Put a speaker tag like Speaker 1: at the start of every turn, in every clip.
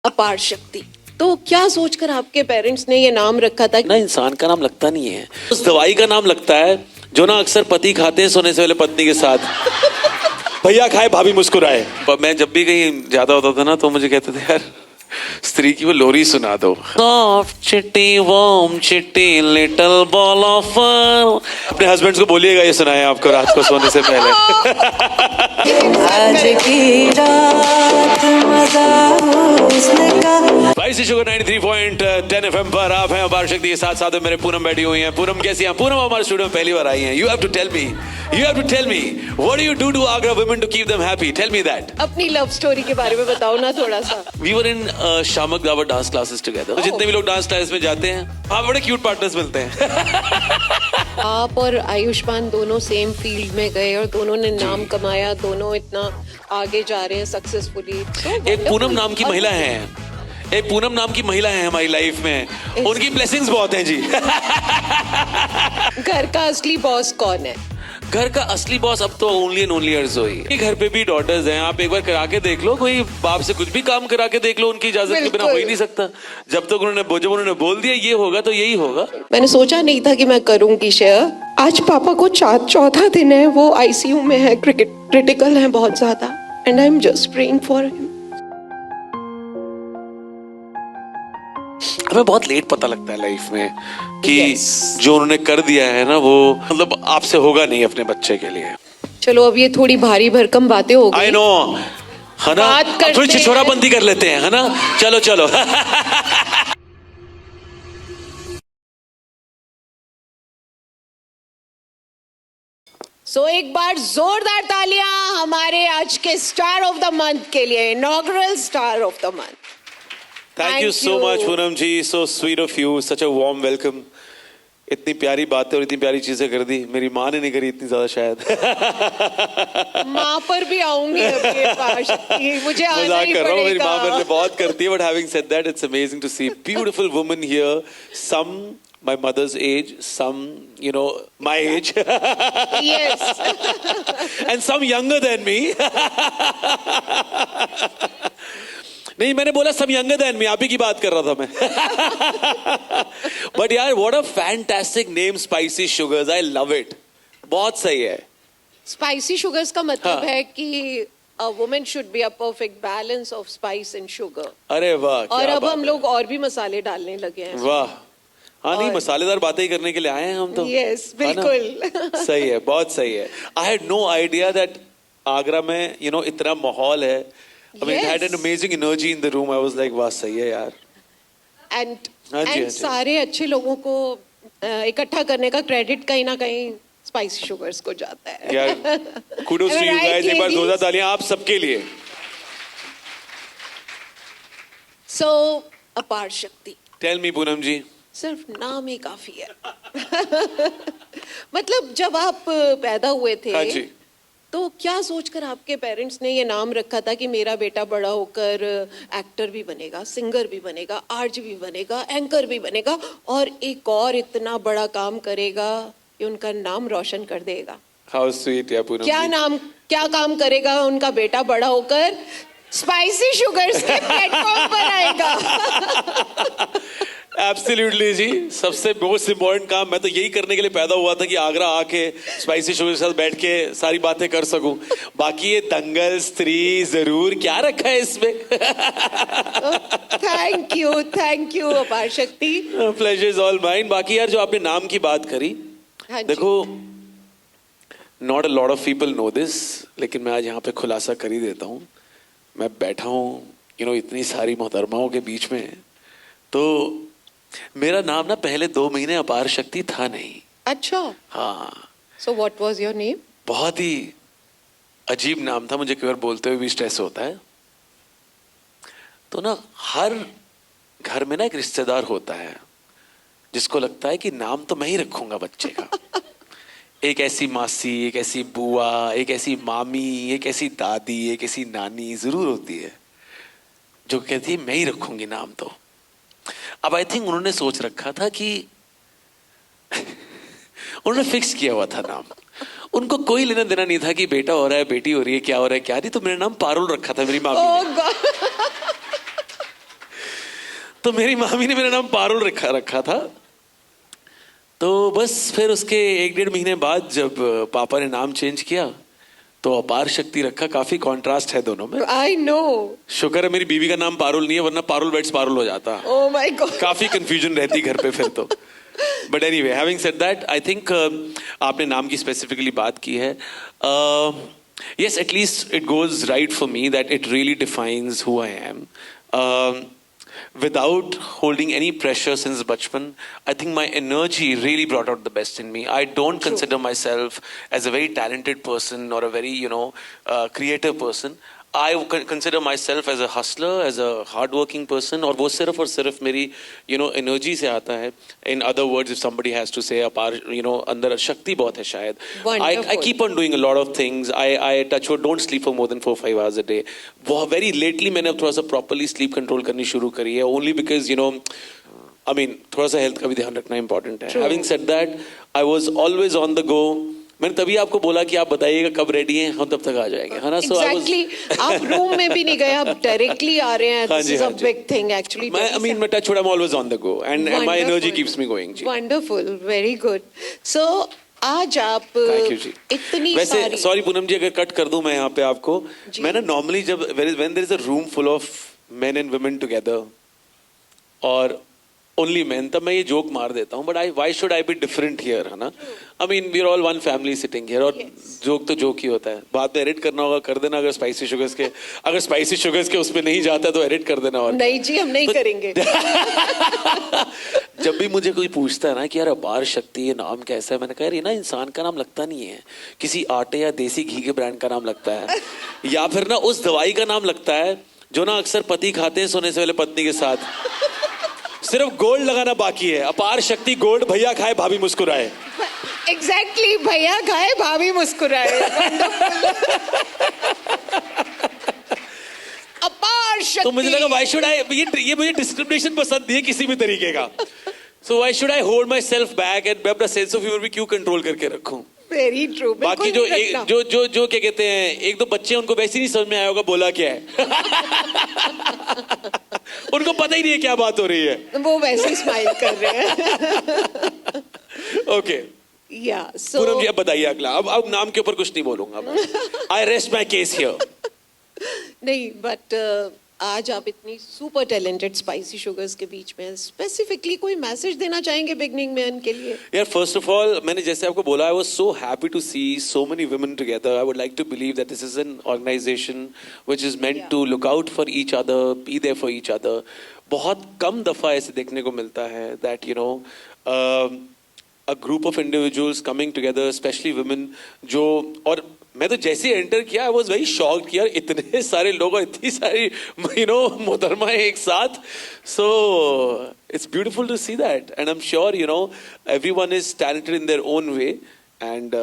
Speaker 1: अपार शक्ति। तो क्या सोचकर आपके पेरेंट्स ने ये नाम रखा था?
Speaker 2: ना इंसान का नाम लगता नहीं है, उस दवाई का नाम लगता है जो ना अक्सर पति खाते हैं सोने से पहले पत्नी के साथ। भैया खाए भाभी मुस्कुराए। पर मैं जब भी कहीं ज्यादा होता था ना तो मुझे कहते थे यार स्त्री की वो लोरी सुना दो। सॉफ्ट चिट्टी वार्म चिट्टी लिटिल बॉल ऑफ फर। अपने हस्बैंड को बोलिएगा ये सुनाए आपको रात को सोने से पहले।
Speaker 3: आज की रात मजा हुस्न का।
Speaker 2: स्पाइसी शुगर 93.10 FM पर आप हैं अपार शक्ति के साथ। साथ में मेरे पूनम बैठी हुई हैं। पूनम कैसी हैं? पूनम हमारे स्टूडियो में पहली बार आई हैं। You have to tell me what do you do to Agra women to keep them happy? Tell me that.
Speaker 1: अपनी लव स्टोरी के बारे में बताओ ना थोड़ा सा।
Speaker 2: We were in शामक दावत डांस क्लासेस टुगेदर। जितने भी लोग डांस क्लास में जाते हैं आप बड़े क्यूट पार्टनर्स मिलते हैं।
Speaker 1: आप और आयुष्मान दोनों सेम फील्ड में गए और दोनों ने नाम कमाया, दोनों इतना आगे जा रहे हैं सक्सेसफुली।
Speaker 2: एक पूनम नाम की महिला है, एक पूनम नाम की महिला है हमारी लाइफ में। उनकी ब्लेसिंग्स बहुत हैं जी।
Speaker 1: घर का असली बॉस कौन है?
Speaker 2: घर का असली बॉस अब तो ओनली एंड ओनली अर्जुई। घर पे भी डॉटर्स हैं, आप एक बार करा के देख लो, कोई बाप से कुछ भी काम करा के देख लो, उनकी इजाजत के बिना हो ही नहीं सकता। जब तक उन्होंने बोल दिया ये होगा तो यही होगा।
Speaker 1: मैंने सोचा नहीं था कि मैं करूंगी शेयर। आज पापा को चौथा दिन है, वो आईसीयू में है, क्रिटिकल है बहुत ज्यादा, and I am just praying for him.
Speaker 2: हमें बहुत लेट पता लगता है लाइफ में कि जो उन्होंने कर दिया है ना वो मतलब आपसे होगा नहीं अपने बच्चे के लिए।
Speaker 1: चलो अब ये थोड़ी भारी भरकम बातें हो गई।
Speaker 2: आई नो, है ना? थोड़ी छिछोराबंदी कर लेते हैं, है ना? चलो चलो।
Speaker 1: सो एक बार जोरदार तालियां हमारे आज के स्टार ऑफ द मंथ के लिए, inaugural star of the month.
Speaker 2: Thank you so much Poonam ji, so sweet of you, such a warm welcome. इतनी प्यारी बातें और इतनी प्यारी चीजें कर दी, मेरी माँ ने नहीं करी इतनी ज्यादा शायद।
Speaker 1: माँ पर भी आऊंगी अभी मुझे आना ही
Speaker 2: मजाक कर रहा हूँ, मेरी माँ
Speaker 1: पड़ेगा।
Speaker 2: मेरे लिए बहुत करती है, but having said that it's amazing to see beautiful women here, some my mother's age, some my age,
Speaker 1: Yes.
Speaker 2: and some younger than me. नहीं, मैंने बोला some younger than me, आप ही की बात कर रहा था मैं। But यार what a fantastic name, Spicy Sugars, I love it, बहुत सही है।
Speaker 1: स्पाइसी शुगर्स का मतलब
Speaker 2: हाँ।
Speaker 1: है कि a woman should be a perfect balance of spice and sugar।
Speaker 2: अरे वाह,
Speaker 1: और
Speaker 2: क्या
Speaker 1: अब
Speaker 2: बात
Speaker 1: हम
Speaker 2: है।
Speaker 1: लोग और भी मसाले डालने लगे हैं।
Speaker 2: वाह, हाँ नहीं,
Speaker 1: और-
Speaker 2: मसालेदार बातें ही करने के लिए आए हैं हम तो।
Speaker 1: Yes,
Speaker 2: है ना?
Speaker 1: बिल्कुल।
Speaker 2: सही है, बहुत सही है। I had no idea that Agra में इतना माहौल है। I mean, it had an
Speaker 1: Yes.
Speaker 2: amazing energy in the room. I was like, वाह सही है यार।
Speaker 1: एंड
Speaker 2: हाँ जी, हाँ जी।
Speaker 1: सारे अच्छे लोगों को इकट्ठा करने का क्रेडिट कहीं ना कहीं स्पाइसी शुगर्स को जाता है।
Speaker 2: यार kudos to you
Speaker 1: Right,
Speaker 2: guys, एक बार
Speaker 1: ladies?
Speaker 2: जोरदार तालियां आप सबके लिए।
Speaker 1: सो अपार शक्ति
Speaker 2: Tell me पूनम जी।
Speaker 1: सिर्फ नाम ही काफी है। मतलब जब आप पैदा हुए थे
Speaker 2: हाँ जी।
Speaker 1: तो क्या सोचकर आपके पेरेंट्स ने ये नाम रखा था कि मेरा बेटा बड़ा होकर एक्टर भी बनेगा, सिंगर भी बनेगा, आरजे भी बनेगा, एंकर भी बनेगा और एक और इतना बड़ा काम करेगा कि उनका नाम रोशन कर देगा?
Speaker 2: How sweet या पूनम जी।
Speaker 1: क्या काम करेगा उनका बेटा बड़ा होकर? स्पाइसी शुगर्स के प्लेटफॉर्म पर आएगा।
Speaker 2: एब्सोल्युटली जी, सबसे मोस्ट इम्पोर्टेंट काम मैं तो यही करने के लिए पैदा हुआ था कि आगरा आके स्पाइसी शुगर के साथ बैठ के सारी बातें कर सकूं। बाकी ये दंगल स्त्री जरूर क्या रखा है इसमें।
Speaker 1: थैंक यू अपार शक्ति।
Speaker 2: Pleasure is all mine. बाकी यार जो आपने नाम की बात करी,
Speaker 1: हाँ जी।
Speaker 2: देखो not a lot of people know this, लेकिन मैं आज यहाँ पे खुलासा कर ही देता हूँ। मैं बैठा हूँ इतनी सारी मोहतरमाओं के बीच में, तो मेरा नाम ना पहले 2 महीने अपार शक्ति था नहीं।
Speaker 1: अच्छा।
Speaker 2: हाँ,
Speaker 1: so what was your name?
Speaker 2: बहुत ही अजीब नाम था, मुझे कई बार बोलते हुए भी स्ट्रेस होता है। तो ना हर घर में ना एक रिश्तेदार होता है जिसको लगता है कि नाम तो मैं ही रखूंगा बच्चे का। एक ऐसी मासी, एक ऐसी बुआ, एक ऐसी मामी, एक ऐसी दादी, एक ऐसी नानी जरूर होती है जो कहती है मैं ही रखूंगी नाम तो। अब आई थिंक उन्होंने सोच रखा था कि उन्होंने फिक्स किया हुआ था नाम, उनको कोई लेना देना नहीं था कि बेटा हो रहा है, बेटी हो रही है, क्या हो रहा है क्या नहीं। तो मेरा नाम पारुल रखा था मेरी मामी ने। तो मेरी मामी ने मेरा नाम पारुल रखा था। तो बस फिर उसके 1-1.5 महीने बाद जब पापा ने नाम चेंज किया तो अपार शक्ति रखा। काफी कॉन्ट्रास्ट है दोनों में।
Speaker 1: I know.
Speaker 2: शुक्र है मेरी बीवी का नाम पारुल नहीं है, वरना पारुल वेट्स पारुल हो जाता।
Speaker 1: Oh my God.
Speaker 2: काफी कंफ्यूजन रहती घर पे फिर तो। But anyway, having said that, I think आपने नाम की स्पेसिफिकली बात की है। Yes, at least it goes right for me that it really defines who I am. Without holding any pressure since bachpan, I think my energy really brought out the best in me. I don't consider myself as a very talented person or a very, creative person. I consider myself as a hustler, as a hardworking person, और वो सिर्फ और सिर्फ मेरी energy से आता है. In other words, if somebody has to say अपार अंदर शक्ति बहुत है शायद. I keep on doing a lot of things. I touch wood, don't sleep for more than 4-5 hours a day. Very lately मैंने अब थोड़ा सा properly sleep control करनी शुरू करी है, only because I mean थोड़ा सा health का भी ध्यान रखना important है. Having said that, I was always on the go. मैंने तभी आपको बोला कि आप बताइएगा कब रेडी हैं, हम तब तक आ जाएंगे, है ना? So
Speaker 1: Exactly. आप रूम में भी नहीं गए, आप डायरेक्टली आ रहे हैं. This is a big thing actually.
Speaker 2: मैं touch wood, I'm always on the go and my energy keeps me going.
Speaker 1: Wonderful, very good. So आज आप
Speaker 2: Thank you, जी.
Speaker 1: इतनी
Speaker 2: वैसे
Speaker 1: सारी
Speaker 2: सॉरी पूनम जी, अगर कट कर दूं मैं यहाँ पे आपको, मैं ना नॉर्मली जब when there is a room full of men and women together और ओनली मैन, तब मैं ये जोक मार देता हूँ, but why should I be different here, है ना? I mean we are all one family sitting here, और जोक तो जोक ही होता है. बाद में एडिट करना होगा कर देना, अगर स्पाइसी शुगर्स के उसमें नहीं जाता तो एडिट कर देना. और
Speaker 1: नहीं जी, हम नहीं करेंगे.
Speaker 2: जब भी मुझे कोई पूछता है ना कि यार अपार शक्ति ये नाम कैसा है, मैंने कहा यार ये ना इंसान का नाम लगता नहीं है, किसी आटे या देसी घी के ब्रांड का नाम लगता है, या फिर ना उस दवाई का नाम लगता है जो ना अक्सर पति खाते हैं सोने से पहले पत्नी के साथ. सिर्फ गोल्ड लगाना बाकी है. अपार शक्ति गोल्ड, भैया खाए भाभी मुस्कुराए.
Speaker 1: एग्जैक्टली, भैया खाए भाभी मुस्कुराए. अपार शक्ति.
Speaker 2: तो मुझे लगा व्हाई शुड आई, ये मुझे डिस्क्रिमिनेशन पसंद नहीं है किसी भी तरीके का. So why should I hold my self back and मैं अपना सेंस ऑफ ह्यूमर भी क्यों कंट्रोल करके रखूं.
Speaker 1: Very true.
Speaker 2: बाकी जो क्या कहते हैं, एक दो बच्चे उनको वैसे नहीं समझ में आया होगा बोला क्या है. उनको पता ही नहीं है क्या बात हो रही है,
Speaker 1: वो वैसे ही स्माइल कर रहे हैं.
Speaker 2: ओके
Speaker 1: या सो
Speaker 2: पूनम जी अब बताइए अगला. अब नाम के ऊपर कुछ नहीं बोलूंगा. आई रेस्ट माई केस हियर.
Speaker 1: नहीं, बट आज आप इतनी सुपर टैलेंटेड स्पाइसी शुगर्स के बीच में स्पेसिफिकली कोई मैसेज देना चाहेंगे बिगनिंग मैन के लिए?
Speaker 2: यार फर्स्ट ऑफ ऑल, मैंने जैसे आपको बोला, I was so happy to see so many women together. I would like to believe that this is an organisation which is meant to look out for each other, be there for each other. बहुत कम दफा ऐसे देखने को मिलता है that a group of individuals coming together, especially women, जो, और मैं तो जैसे एंटर किया आई वॉज वेरी शॉक्ड कि यार इतने सारे लोग और इतनी सारी मोहतरमा एक साथ. So it's beautiful to see that and I am sure everyone is talented in their own way and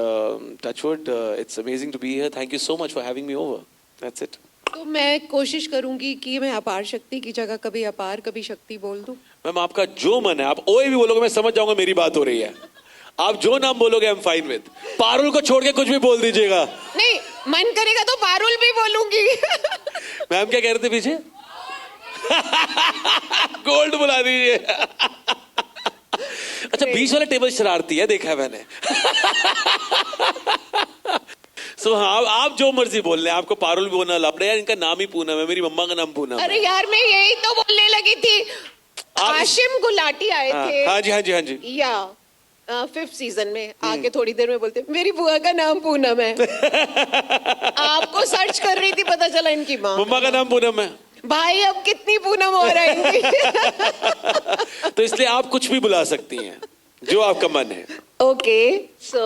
Speaker 2: touch wood, it's amazing to be here. Thank you so much for having me over. That's it.
Speaker 1: तो मैं कोशिश करूंगी कि मैं अपार शक्ति की जगह कभी अपार कभी शक्ति बोल दूं.
Speaker 2: मैम आपका जो मन है, आप ओए भी बोलोगे मैं समझ जाऊंगा मेरी बात हो रही है. आप जो नाम बोलोगे I am fine with. Parul को छोड़ के कुछ भी बोल दीजिएगा.
Speaker 1: नहीं, मन करेगा तो पारुल भी बोलूंगी.
Speaker 2: मैम क्या कह रहे थे पीछे? गोल्ड बुला दीजिए. अच्छा, बीच वाला टेबल शरारती है, देखा है मैंने. सो हाँ, आप जो मर्जी बोल रहे हैं, आपको पारुल भी बोलना लपड़ा. यार इनका नाम ही पूनम है, मेरी मम्मा का नाम पूनम है.
Speaker 1: अरे यार मैं यही तो बोलने लगी थी. आशिम गुलाटी आए थे.
Speaker 2: हाँ जी.
Speaker 1: या 5th सीजन में आके थोड़ी देर में बोलते मेरी बुआ का नाम पूनम है. आपको सर्च कर रही थी, पता चला इनकी माँ,
Speaker 2: मम्मा का नाम पूनम है.
Speaker 1: भाई अब कितनी पूनम और आएंगी.
Speaker 2: तो इसलिए आप कुछ भी बुला सकती हैं जो आपका मन है.
Speaker 1: ओके, सो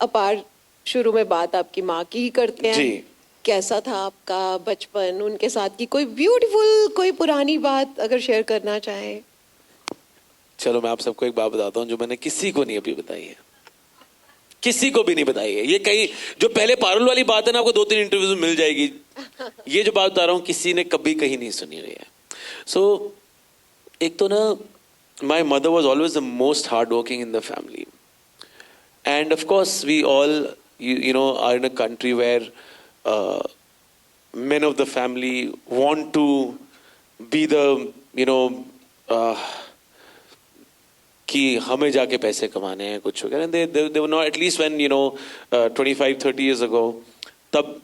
Speaker 1: अपार शुरू में बात आपकी माँ की ही करते हैं.
Speaker 2: जी.
Speaker 1: कैसा था आपका बचपन, उनके साथ की कोई ब्यूटीफुल कोई पुरानी बात अगर शेयर करना चाहे?
Speaker 2: चलो मैं आप सबको एक बात बताता हूँ जो मैंने किसी को नहीं अभी बताई है, किसी को भी नहीं बताई है. ये कहीं जो पहले पारुल वाली बात है ना, आपको 2-3 इंटरव्यूज में मिल जाएगी. ये जो बात बता रहा हूँ किसी ने कभी कहीं नहीं सुनी हुई है. सो एक तो ना, my mother was always the most hard working in the family. And of course we all are in a country where men of the family want to be the कि हमें जाके पैसे कमाने हैं कुछ वगैरह. They were not, at least when 25-30 years ago, तब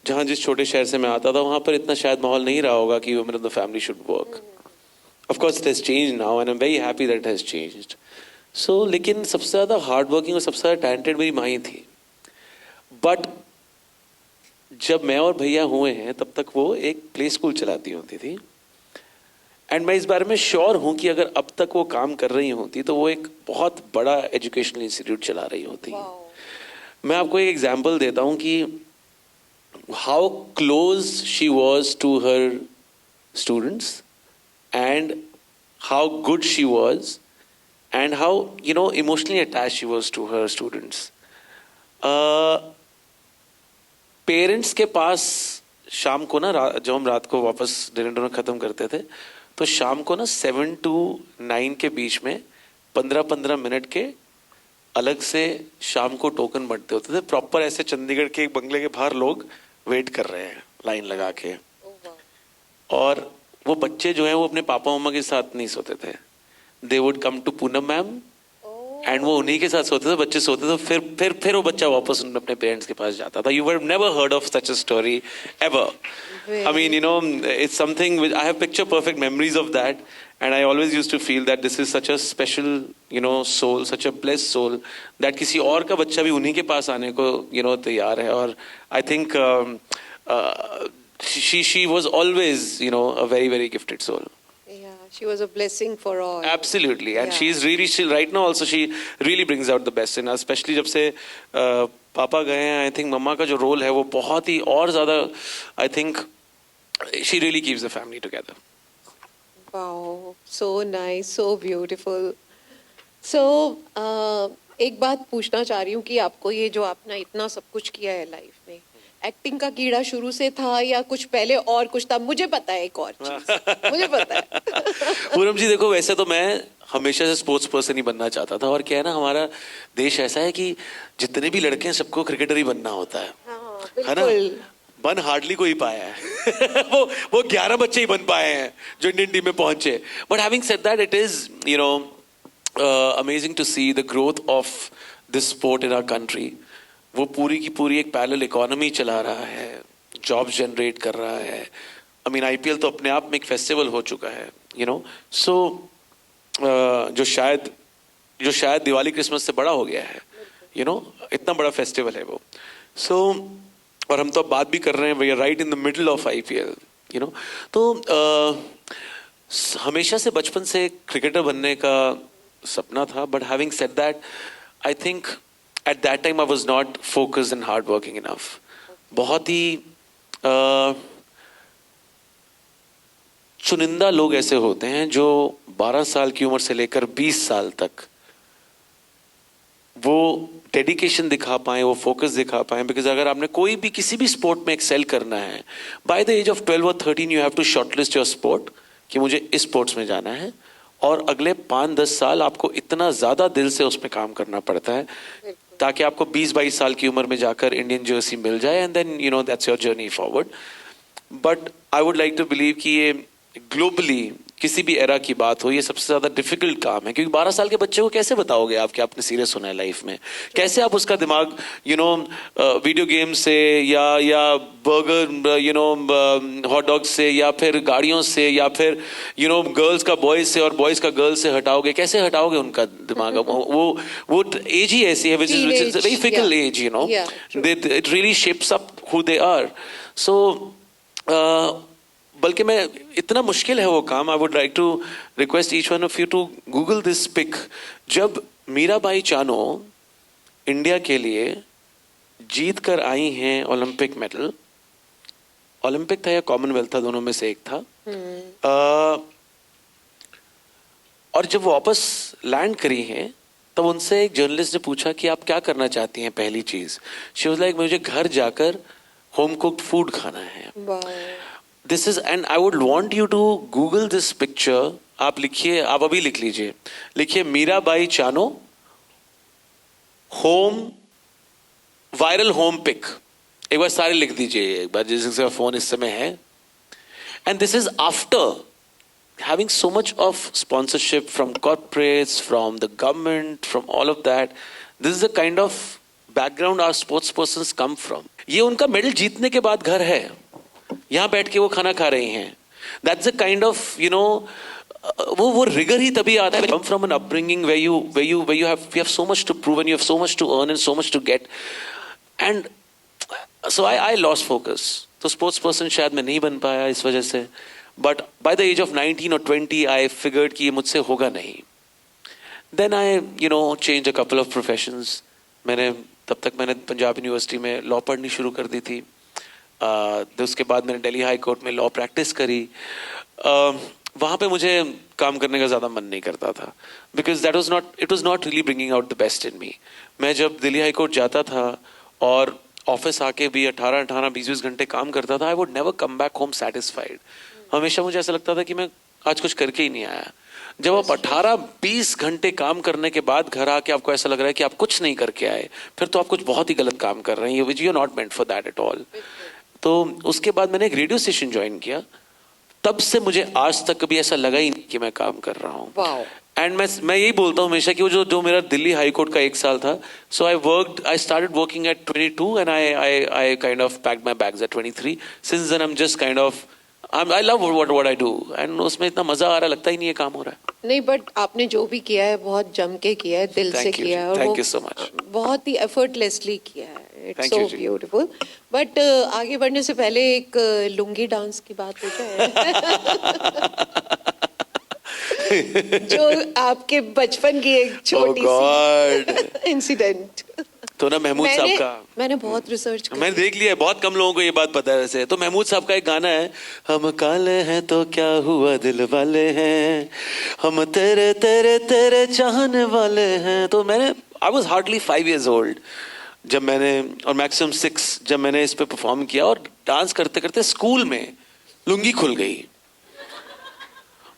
Speaker 2: जहाँ जिस छोटे शहर से मैं आता था वहाँ पर इतना शायद माहौल नहीं रहा होगा कि women of the family should work. Of course it has changed now and I am very happy that it has changed. So लेकिन सबसे ज़्यादा हार्ड वर्किंग और सबसे ज़्यादा टैलेंटेड मेरी माँ ही थी. बट जब मैं और भैया हुए हैं तब तक वो एक प्ले स्कूल चलाती होती थी. एंड मैं इस बारे में श्योर हूँ कि अगर अब तक वो काम कर रही होती तो वो एक बहुत बड़ा एजुकेशनल इंस्टीट्यूट चला रही होती. मैं आपको एक एग्जांपल देता हूँ कि how close she was to her students and how good she was and how emotionally attach she was to her students. Parents के पास शाम को ना जब हम रात को वापस डिनर ख़त्म करते थे तो शाम को ना 7 to 9 के बीच में 15-15 मिनट के अलग से शाम को टोकन बंटते होते थे. प्रॉपर ऐसे चंडीगढ़ के एक बंगले के बाहर लोग वेट कर रहे हैं लाइन लगा के. और वो बच्चे जो हैं वो अपने पापा मम्मा के साथ नहीं सोते थे. They would come to Poonam ma'am एंड वो उन्हीं के साथ सोते थे. बच्चे सोते थे, फिर वो बच्चा वापस अपने पेरेंट्स के पास जाता था. You were never heard of such a story ever. I mean, it's something which I have picture perfect memories of that, and I always used to feel that this is such a special, soul, such a blessed soul that किसी और का बच्चा भी उन्हीं के पास आने को, तैयार है. और I think she was always, a very very gifted soul.
Speaker 1: Yeah, she was a blessing for all.
Speaker 2: Absolutely, and
Speaker 1: Yeah.
Speaker 2: she's really still right now also she really brings out the best in us, especially जब से पापा गए हैं. I think मम्मा का जो role है वो बहुत ही और ज़्यादा, I think she really keeps the family together.
Speaker 1: Wow, so nice, so beautiful. So एक बात पूछना चाह रही हूँ कि आपको ये जो आपने इतना सब कुछ किया है लाइफ में, एक्टिंग का कीड़ा शुरू से था या कुछ पहले और कुछ था? मुझे पता है एक और चीज मुझे पता है.
Speaker 2: पूनम जी देखो, वैसे तो मैं हमेशा से स्पोर्ट्स पर्सन ही बनना चाहता था. और क्या है ना, हमारा देश ऐसा है कि जितने भी लड़के हैं सबको क्रिकेटर ही बनना होता है.
Speaker 1: हाँ,
Speaker 2: है ना?
Speaker 1: बिल्कुल.
Speaker 2: बन हार्डली कोई पाया है. वो 11 बच्चे ही बन पाए हैं जो इंडियन टीम में पहुंचे. But having said that, it is amazing to see the growth of this sport in our country. वो पूरी की पूरी एक पैरेलल इकोनॉमी चला रहा है, जॉब्स जनरेट कर रहा है. आई मीन IPL तो अपने आप में एक फेस्टिवल हो चुका है. सो जो शायद दिवाली क्रिसमस से बड़ा हो गया है. इतना बड़ा फेस्टिवल है वो. सो और हम तो अब बात भी कर रहे हैं, we are right in the middle of IPL. तो हमेशा से बचपन से क्रिकेटर बनने का सपना था. But having said that, I think at that time I was not focused and hard working enough. बहुत ही चुनिंदा लोग ऐसे होते हैं जो 12 साल की उम्र से लेकर 20 साल तक वो डेडिकेशन दिखा पाए, वो फोकस दिखा पाए. बिकॉज अगर आपने कोई भी किसी भी स्पोर्ट में एक्सेल करना है, बाय द एज ऑफ 12 और 13 you have to shortlist your sport कि मुझे इस स्पोर्ट्स में जाना है. और अगले 5-10 साल आपको इतना ज़्यादा दिल से उसमें काम करना पड़ता है ताकि आपको 20-22 साल की उम्र में जाकर इंडियन जर्सी मिल जाए. And then that's your journey forward. But I would like to believe कि ये ग्लोबली किसी भी एरा की बात हो, ये सबसे ज्यादा डिफिकल्ट काम है. क्योंकि 12 साल के बच्चे को कैसे बताओगे आप कि आपने सीरियस होना है लाइफ में? कैसे आप उसका दिमाग वीडियो गेम से या बर्गर हॉट डॉग से या फिर गाड़ियों से या फिर गर्ल्स का बॉयज से और बॉयज का गर्ल्स से हटाओगे? कैसे हटाओगे उनका दिमाग? वो एज ही ऐसी है which is very fickle age. It really shapes up who they are. So बल्कि मैं इतना मुश्किल है वो काम. I would like to request each one of you to Google this pic. जब मीराबाई चानो इंडिया के लिए जीत कर आई हैं ओलंपिक मेडल, ओलंपिक था या कॉमनवेल्थ था, दोनों में से एक था. और जब वापस लैंड करी हैं तब उनसे एक जर्नलिस्ट ने पूछा कि आप क्या करना चाहती हैं पहली चीज. शी वाज लाइक, मुझे घर जाकर होम कुक्ड फूड खाना है. This is, and I would want you to Google this picture. आप लिखिए, आप अभी लिख लीजिए, लिखिए Mirabai चानो home viral home pick. एक बार सारे लिख दीजिए एक बार, जिसका फोन इस समय है. And this is after having so much of sponsorship from corporates, from the government, from all of that, this is the kind of background our sports persons come from. ये उनका मेडल जीतने के बाद घर है, यहाँ बैठ के वो खाना खा रहे हैं. That's the kind of, you know, वो रिगर ही तभी आता है. Come from an upbringing where you have so much to prove and you have so much to earn and so much to get, and so I lost focus. तो sports person शायद मैं नहीं बन पाया इस वजह से. But by the age of 19 or 20 I figured कि ये मुझसे होगा नहीं. Then I change a couple of professions. तब तक मैंने पंजाब यूनिवर्सिटी में लॉ पढ़नी शुरू कर दी थी. उसके बाद मैंने दिल्ली हाई कोर्ट में लॉ प्रैक्टिस करी. वहाँ पे मुझे काम करने का ज़्यादा मन नहीं करता था, because it was not really bringing out the best in me. मैं जब दिल्ली हाई कोर्ट जाता था और ऑफिस आके भी 18-20 घंटे काम करता था, I would never come back home satisfied. हमेशा मुझे ऐसा लगता था कि मैं आज कुछ करके ही नहीं आया. जब आप 18-20 घंटे काम करने के बाद घर आके आपको ऐसा लग रहा है कि आप कुछ नहीं करके आए, फिर तो आप कुछ बहुत ही गलत काम कर रहे हैं, which you are not meant for that at all. तो उसके बाद मैंने एक रेडियो स्टेशन ज्वाइन किया. तब से मुझे आज तक कभी ऐसा लगा ही नहीं कि मैं काम कर रहा हूँ. एंड मैं यही बोलता हूँ हमेशा कि वो जो मेरा दिल्ली हाई कोर्ट का 1 साल था, so I started working at 22 and I kind of packed my bags at 23. Since then I am just kind of I love what I do, and उसमें इतना मजा आ रहा है, लगता ही नहीं ये काम हो रहा है.
Speaker 1: नहीं, बट आपने जो भी किया है बहुत जम के किया है, दिल से किया है, और
Speaker 2: Thank you so much.
Speaker 1: बहुत ही एफर्टलेसली किया है. इट्स
Speaker 2: Thank
Speaker 1: सो
Speaker 2: you, जी.
Speaker 1: ब्यूटीफुल. बट आगे बढ़ने से पहले एक लुंगी डांस की बात हो जाए. जो आपके बचपन की एक छोटी सी इंसिडेंट.
Speaker 2: तो ना महमूद साहब का
Speaker 1: मैंने बहुत रिसर्च
Speaker 2: मैंने देख लिया है. बहुत कम लोगों को ये बात पता है वैसे. तो महमूद साहब का एक गाना है, हम काले हैं तो क्या हुआ दिल वाले हैं, हम तेरे तेरे तेरे चाहने वाले हैं. तो I was hardly 5 years old जब मैंने, और मैक्सिमम 6 जब मैंने इस पे परफॉर्म किया. और डांस करते करते स्कूल में लुंगी खुल गई.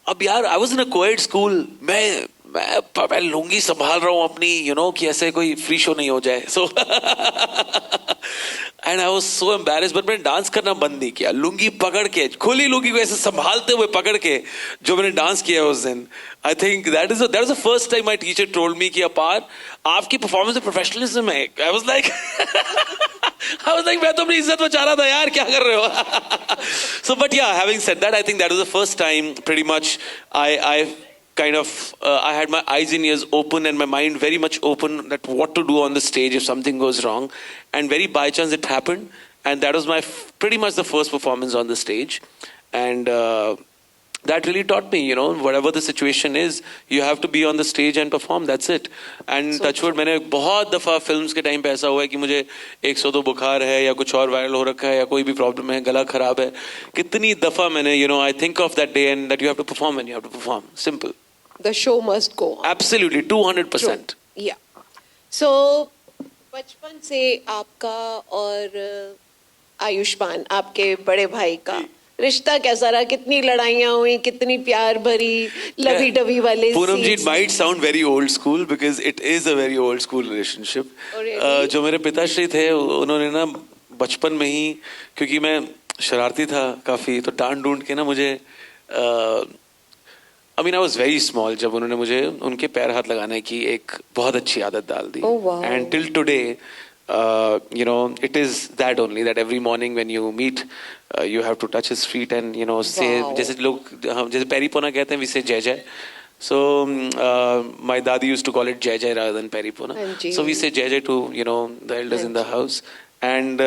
Speaker 2: अब यार I was in a coed school. मैं लुंगी संभाल रहा हूँ अपनी, कि ऐसे कोई फ्री शो नहीं हो जाए. So and I was so embarrassed. But मैंने डांस करना बंद नहीं किया. लुंगी पकड़ के, खुली लुंगी को ऐसे संभालते हुए पकड़ के जो मैंने डांस किया उस दिन, आई think that is the first time my teacher told me कि अपार आपकी परफॉर्मेंस में प्रोफेशनलिज्म है. आई वाज लाइक मैं तो अपनी इज्जत बचा रहा था यार, क्या कर रहे हो. सो बट या, having said that, I think that was the first time pretty much I kind of I had my eyes and ears open and my mind very much open that what to do on the stage if something goes wrong, and very by chance it happened, and that was my pretty much the first performance on the stage. And that really taught me, whatever the situation is, you have to be on the stage and perform, that's it. And so touchwood, मैंने बहुत दफ़ा films के time पे ऐसा हुआ है कि मुझे 102 बुखार है या कुछ और वायरल हो रखा है या कोई भी प्रॉब्लम है, गला खराब है. कितनी दफ़ा मैंने, I think of that day and that you have to perform and you have to perform. Simple.
Speaker 1: The show must go on.
Speaker 2: Absolutely, 200%.
Speaker 1: Yeah. So बचपन से आपका और आयुष्मान, आपके बड़े भाई का रिश्ता कैसा रहा? कितनी लड़ाइयाँ हुई, कितनी प्यार भरी लवी डवी वाले
Speaker 2: पूनम जी,
Speaker 1: scenes?
Speaker 2: it might sound very old school because it is a very old school relationship.
Speaker 1: Oh, really?
Speaker 2: जो मेरे पिताश्री थे, उन्होंने ना बचपन में ही, क्योंकि मैं शरारती था काफ़ी, तो डांट ढूंढ के ना मुझे I mean, I was very small जब उन्होंने मुझे उनके पैर हाथ लगाने की एक बहुत अच्छी आदत डाल दी.
Speaker 1: Oh, wow.
Speaker 2: And till today, it is that only, that every morning when you meet, you have to touch his feet and, say,
Speaker 1: Wow.
Speaker 2: जैसे लोग, हम जैसे पैरी पोना कहते हैं, we say जय जय. So my daddy used to call it jai jai rather than peri pona.
Speaker 1: Anji.
Speaker 2: So we say jai jai to, the elders in the house. And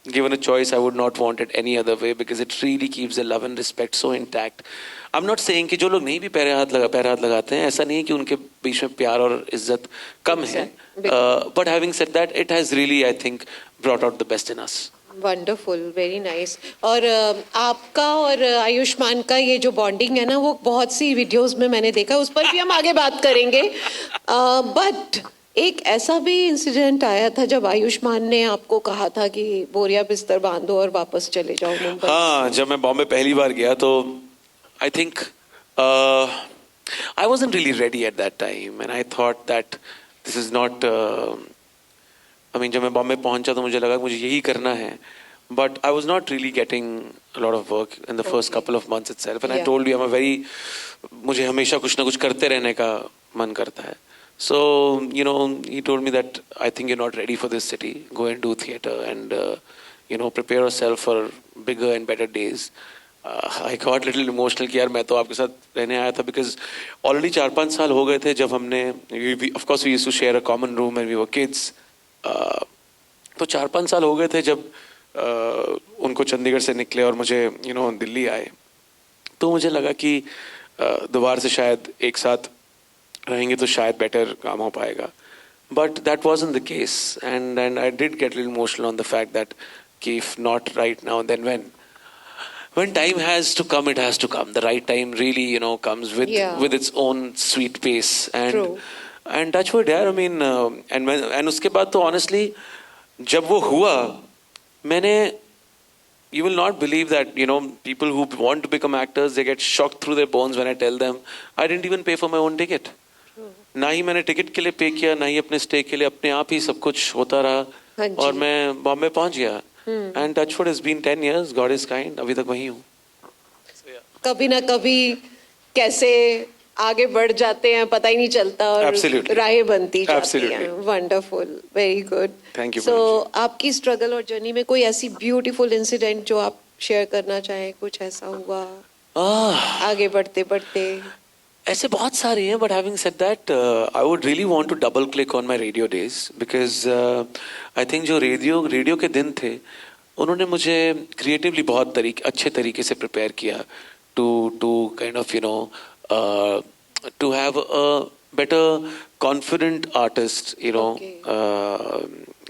Speaker 2: given a choice, I would not want it any other way because it really keeps the love and respect so intact. I'm not saying कि जो लोग नहीं भी पैर हाथ लगाते हैं, ऐसा नहीं है कि उनके बीच में प्यार और इज्जत कम है. But having said that, it has really, I think, brought out the best in us.
Speaker 1: Wonderful, very nice. और आपका और आयुष्मान का ये जो बॉन्डिंग है ना, वो बहुत सी वीडियोस में मैंने देखा, उस पर भी हम आगे बात करेंगे. बट एक ऐसा भी इंसिडेंट आया था जब आयुष्मान ने आपको कहा था कि बोरिया बिस्तर बांधो और वापस चले जाओ मुंबई.
Speaker 2: हाँ, जब मैं बॉम्बे पहली बार गया तो I think I wasn't really ready at that time and I thought that this is not I mean, जब मैं बॉम्बे पहुंचा तो मुझे लगा कि मुझे यही करना है. but I was not really getting a lot of work in the first couple of months itself. And I
Speaker 1: Yeah.
Speaker 2: told you, I'm a very, मुझे हमेशा कुछ ना कुछ करते रहने का मन करता है. So, you know, he told me that I think you're not ready for this city. Go and do theatre and, you know, prepare yourself for bigger and better days. I got little emotional कि यार मैं तो आपके साथ रहने आया था because already 4-5 साल हो गए थे जब हमने, of course we used to share a common room when we were kids. तो 4-5 साल हो गए थे जब उनको चंडीगढ़ से निकले और मुझे, you know, दिल्ली आए. तो मुझे लगा कि दोबारा से शायद एक साथ रहेंगे तो शायद बेटर काम हो पाएगा. But that wasn't the case, and I did get a little emotional on the fact that कि if not right now, then when? When time has to come, it has to come. The right time really, you know, comes with
Speaker 1: Yeah.
Speaker 2: with its own sweet pace. And
Speaker 1: True.
Speaker 2: and touch wood, yeah. I mean, and उसके बाद तो honestly, जब वो हुआ, मैंने, you will not believe that, you know, people who want to become actors, they get shocked through their bones when I tell them, I didn't even pay for my own ticket. ना ही मैंने ticket के लिए पे किया, ना ही अपने stay के लिए, अपने आप ही सब कुछ होता रहा.
Speaker 1: हाँ जी.
Speaker 2: और मैं बॉम्बे पहुंच गया. And touchwood has been 10 years. God is kind. अभी तक वही हूँ.
Speaker 1: कभी ना कभी कैसे आगे बढ़ जाते हैं पता ही नहीं चलता और
Speaker 2: Absolutely.
Speaker 1: राहें बनती जाती
Speaker 2: Absolutely.
Speaker 1: हैं. Wonderful, very good.
Speaker 2: Thank you,
Speaker 1: so
Speaker 2: Punam
Speaker 1: आपकी स्ट्रगल और जर्नी में कोई ऐसी ब्यूटीफुल इंसिडेंट जो आप शेयर करना चाहें, कुछ ऐसा हुआ आगे बढ़ते बढ़ते?
Speaker 2: ऐसे बहुत सारे हैं, but having said that I would really want to double click on my radio days because I think जो रेडियो के दिन थे उन्होंने मुझे क्रिएटिवली बहुत अच्छे तरीके से प्रिपेयर किया to kind of you know to have a better confident artist you know